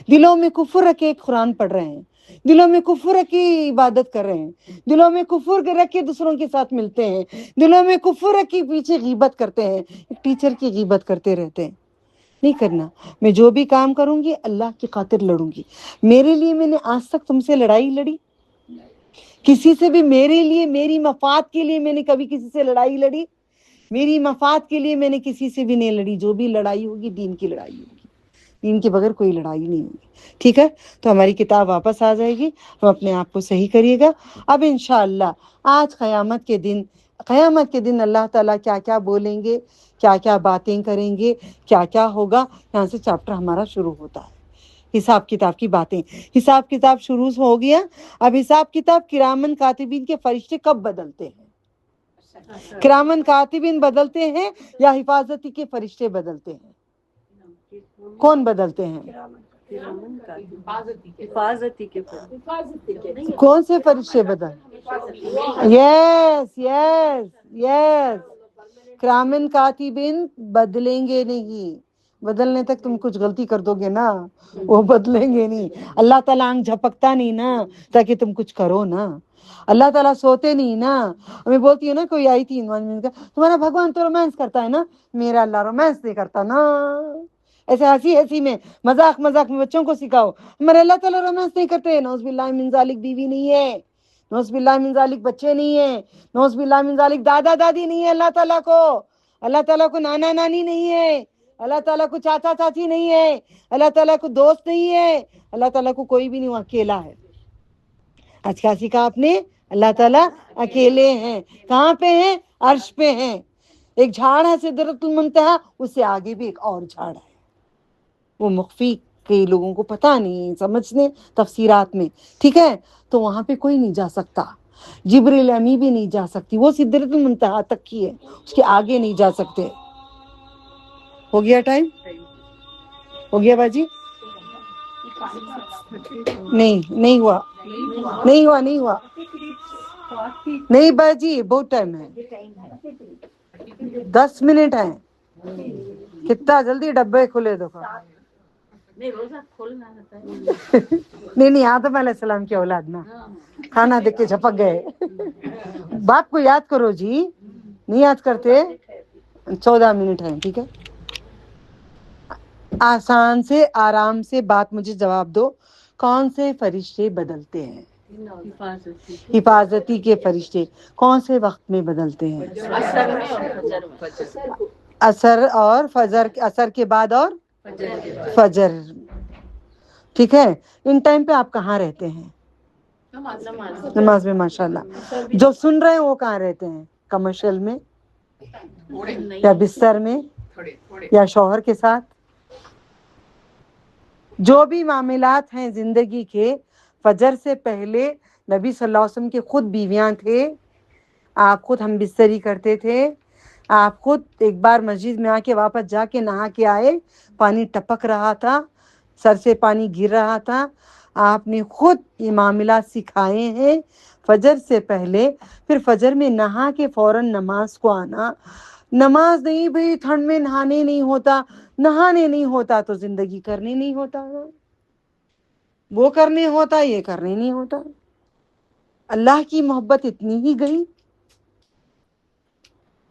دلوں میں کفر رکھ کے قرآن پڑھ رہے ہیں، دلوں میں کفر رکھ کے عبادت کر رہے ہیں، دلوں میں کفر رکھ کے دوسروں کے ساتھ ملتے ہیں، دلوں میں کفر رکھ کے پیچھے غیبت کرتے ہیں، ٹیچر کی غیبت کرتے رہتے ہیں۔ نہیں کرنا۔ میں جو بھی کام کروں گی اللہ کی خاطر لڑوں گی۔ میرے لیے میں نے آج تک تم سے لڑائی لڑی؟ کسی سے بھی میرے لیے، میری مفاد کے لیے میں نے کبھی کسی سے لڑائی لڑی؟ میری مفاد کے لیے میں نے کسی سے بھی نہیں لڑی۔ جو بھی لڑائی ہوگی دین کی لڑائی ہوگی، دین کے بغیر کوئی لڑائی نہیں ہوگی، ٹھیک ہے؟ تو ہماری کتاب واپس آ جائے گی، ہم اپنے آپ کو صحیح کریے گا۔ اب انشاءاللہ آج قیامت کے دن اللہ تعالیٰ کیا کیا بولیں گے، کیا کیا باتیں کریں گے، کیا کیا ہوگا، یہاں سے چیپٹر ہمارا شروع ہوتا ہے۔ حساب کتاب کی باتیں، حساب کتاب شروع ہو گیا۔ اب حساب کتاب کرامن کاتبین کے فرشتے کب بدلتے ہیں؟ کرامن کاتبین بدلتے ہیں یا حفاظتی کے فرشتے بدلتے ہیں؟ کون بدلتے ہیں؟
حفاظتی کے
کون سے فرشتے بدل؟ یس یس یس، کرامن کاتبین بدلیں گے نہیں، بدلنے تک تم کچھ غلطی کر دو گے نا، وہ بدلیں گے نہیں۔ اللہ تعالیٰ آنکھ جھپکتا نہیں نا تاکہ تم کچھ کرو نا، اللہ تعالیٰ سوتے نہیں نا۔ ہمیں بولتی ہے نا، کوئی آئی تھی تمہارا بھگوان تو رومانس کرتا ہے نا، میرا اللہ رومانس نہیں کرتا نا۔ ایسے ہنسی میں مذاق میں بچوں کو سکھاؤ ہمارے اللہ تعالیٰ رومانس نہیں کرتے، نعوذ باللہ من ذالک بیوی نہیں ہے، نعوذ باللہ من ذالک بچے نہیں ہیں، نعوذ باللہ من ذالک دادا دادی نہیں ہے اللہ تعالیٰ کو، اللہ تعالیٰ کو نانا نانی نہیں ہے، اللہ تعالیٰ کو چاچا چاچی نہیں ہے، اللہ تعالیٰ کو دوست نہیں ہے، اللہ تعالیٰ کو کوئی بھی نہیں، وہ اکیلا ہے۔ آج کیا سیکھا آپ نے؟ اللہ تعالیٰ اکیلے ہیں۔ کہاں پہ ہیں؟ عرش پہ ہیں۔ ایک جھاڑ ہے سدرۃ المنتہا، اس سے آگے بھی ایک اور جھاڑ ہے، وہ مخفی کئی لوگوں کو پتہ نہیں سمجھنے تفسیرات میں، ٹھیک ہے؟ تو وہاں پہ کوئی نہیں جا سکتا، جبریل امی بھی نہیں جا سکتی، وہ سدرۃ المنتہا تک کی ہے، اس کے آگے نہیں جا سکتے۔ ہو گیا ٹائم؟ ہو گیا باجی؟ نہیں ہوا نہیں باجی، بہت ٹائم ہے، 10 منٹ ہیں۔ کتنا جلدی ڈبے کھلے دیکھو۔ نہیں آدم علیہ السلام کی اولاد نا، کھانا دیکھ کے جھپک گئے۔ باپ کو یاد کرو جی، نہیں یاد کرتے؟ 14 منٹ ہے، ٹھیک ہے. آسان سے آرام سے بات مجھے جواب دو، کون سے فرشتے بدلتے ہیں؟ حفاظتی کے فرشتے کون سے وقت میں بدلتے ہیں؟ عصر اور فجر، عصر کے بعد اور فجر. ٹھیک ہے. ان ٹائم پہ آپ کہاں رہتے ہیں؟ نماز میں. ماشاء اللہ. جو سن رہے ہیں وہ کہاں رہتے ہیں؟ کمرشل میں یا بستر میں یا شوہر کے ساتھ؟ جو بھی معاملات ہیں زندگی کے، فجر سے پہلے نبی صلی اللہ علیہ وسلم کے خود بیویاں تھے، آپ خود ہم بستری کرتے تھے، آپ خود ایک بار مسجد میں آ کے واپس جا کے نہا کے آئے، پانی ٹپک رہا تھا، سر سے پانی گر رہا تھا، آپ نے خود یہ معاملات سکھائے ہیں فجر سے پہلے. پھر فجر میں نہا کے فوراً نماز کو آنا. نماز نہیں بھئی ٹھنڈ میں نہانے نہیں ہوتا، نہانے نہیں ہوتا تو زندگی کرنے نہیں ہوتا، وہ کرنے ہوتا یہ کرنے نہیں ہوتا. اللہ کی محبت اتنی ہی گئی.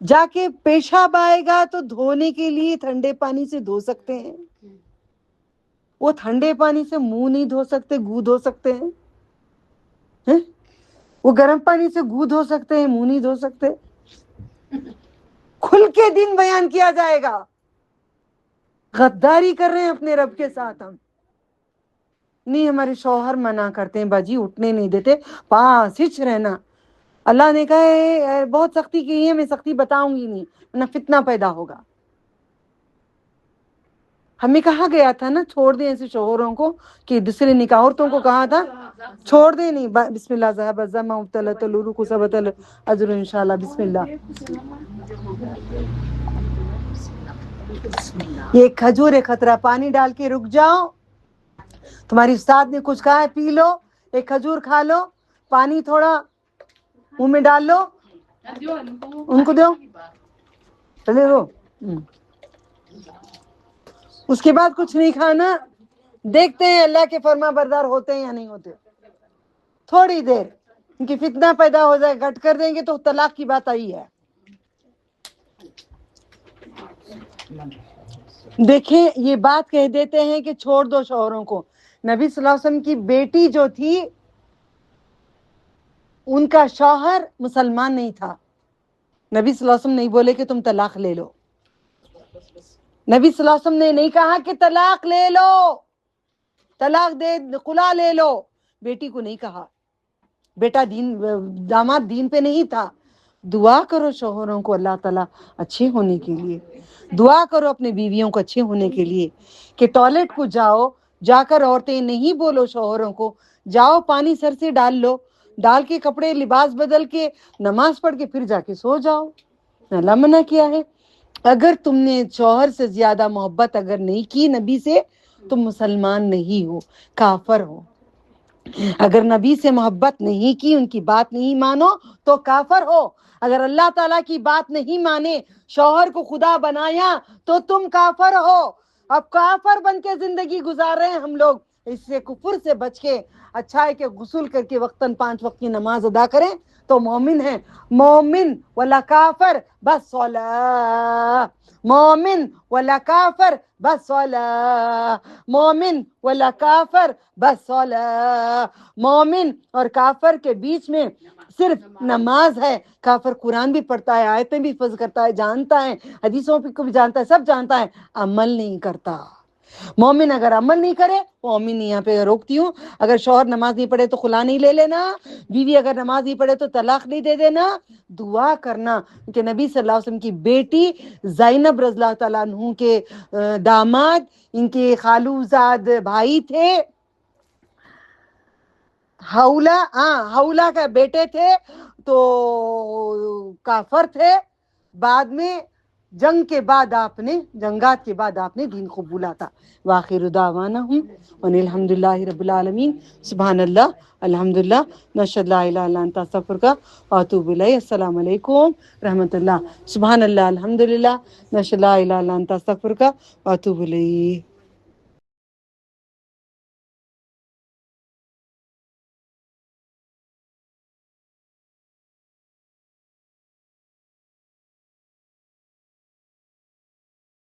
جا کے پیشاب آئے گا تو دھونے کے لیے ٹھنڈے پانی سے دھو سکتے ہیں، وہ ٹھنڈے پانی سے منہ نہیں دھو سکتے، گو دھو سکتے ہیں؟ وہ گرم پانی سے گو دھو سکتے ہیں، منہ نہیں دھو سکتے. کھل کے دن بیان کیا جائے گا. غداری کر رہے ہیں اپنے رب کے ساتھ ہم. نہیں، ہمارے شوہر منع کرتے ہیں باجی، اٹھنے نہیں دیتے، پاس ہچ رہنا. اللہ نے کہا ہے بہت سختی کی ہے، میں سختی بتاؤں گی نہیں ورنہ فتنہ پیدا ہوگا. ہمیں کہا گیا تھا نا چھوڑ دیں ایسے شوہروں کو، کہ دوسرے نکاح عورتوں کو کہا تھا چھوڑ دیں. نہیں، بسم اللہ ذهب الظمأ وابتلت العروق وثبت الاجر انشاءاللہ. بسم اللہ. یہ کھجور ہے خطرہ، پانی ڈال کے رک جاؤ. تمہاری استاد نے کچھ کہا ہے، پی لو، ایک کھجور کھا لو، پانی تھوڑا منہ میں ڈال لو، ان کو دو چلے وہ. اس کے بعد کچھ نہیں کھانا. دیکھتے ہیں اللہ کے فرما بردار ہوتے ہیں یا نہیں ہوتے. تھوڑی دیر ان کی فتنہ پیدا ہو جائے، گٹ کر دیں گے تو طلاق کی بات آئی ہے. دیکھیں یہ بات کہہ دیتے ہیں کہ چھوڑ دو شوہروں کو. نبی صلی اللہ علیہ وسلم کی بیٹی جو تھی، ان کا شوہر مسلمان نہیں تھا. نبی صلی اللہ علیہ وسلم نہیں بولے کہ تم طلاق لے لو. نبی صلی اللہ علیہ وسلم نے نہیں کہا کہ طلاق لے لو، طلاق دے خلا لے لو. بیٹی کو نہیں کہا. بیٹا داماد دین پہ نہیں تھا. دعا کرو شوہروں کو اللہ تعالیٰ اچھے ہونے کے لیے. دعا کرو اپنے بیویوں کو اچھے ہونے کے لیے. کہ ٹوائلٹ کو جاؤ، جا کر عورتیں نہیں بولو شوہروں کو، جاؤ پانی سر سے ڈال لو، ڈال کے کپڑے لباس بدل کے نماز پڑھ کے پھر جا کے سو جاؤ. اللہ منع کیا ہے. اگر تم نے شوہر سے زیادہ محبت اگر نہیں کی نبی سے، تم مسلمان نہیں ہو، کافر ہو. اگر نبی سے محبت نہیں کی، ان کی بات نہیں مانو تو کافر ہو. اگر اللہ تعالیٰ کی بات نہیں مانے، شوہر کو خدا بنایا تو تم کافر ہو. اب کافر بن کے زندگی گزار رہے ہیں ہم لوگ. اس سے کفر سے بچ کے اچھا ہے کہ غسل کر کے وقتاً 5 وقت کی نماز ادا کریں تو مومن ہیں. مومن ولا کافر بس صلاح، مومن ولا کافر بس صلاح، مومن ولا کافر بس صلاح. مومن اور کافر کے بیچ میں صرف نماز ہے. کافر قرآن بھی پڑھتا ہے، آیتیں بھی حفظ کرتا ہے، جانتا ہے، حدیثوں کو بھی جانتا ہے، سب جانتا ہے، عمل نہیں کرتا. مومن اگر عمل نہیں کرے، مومن یہاں پہ روکتی ہوں، اگر شوہر نماز نہیں پڑھے تو خلا نہیں لے لینا، بیوی اگر نماز نہیں پڑھے تو طلاق نہیں دے دینا. دعا کرنا کہ نبی صلی اللہ علیہ وسلم کی بیٹی زینب رضی اللہ تعالیٰ عنہ کے داماد، ان کے خالو زاد بھائی تھے، حولہ کا بیٹے تھے، تو کافر تھے. بعد میں جنگ کے بعد جنگات کے بعد آپ نے دین قبولا تھا. وآخر دعوانا ان الحمد للہ رب العالمین. سبحان اللہ، الحمد للہ، نشہد لا الہ الا انت استغفرک واتوب الیک. السلام علیکم رحمۃ اللہ. سبحان اللہ، الحمد للہ، نشہد لا الہ الا انت استغفرک واتوب الیک.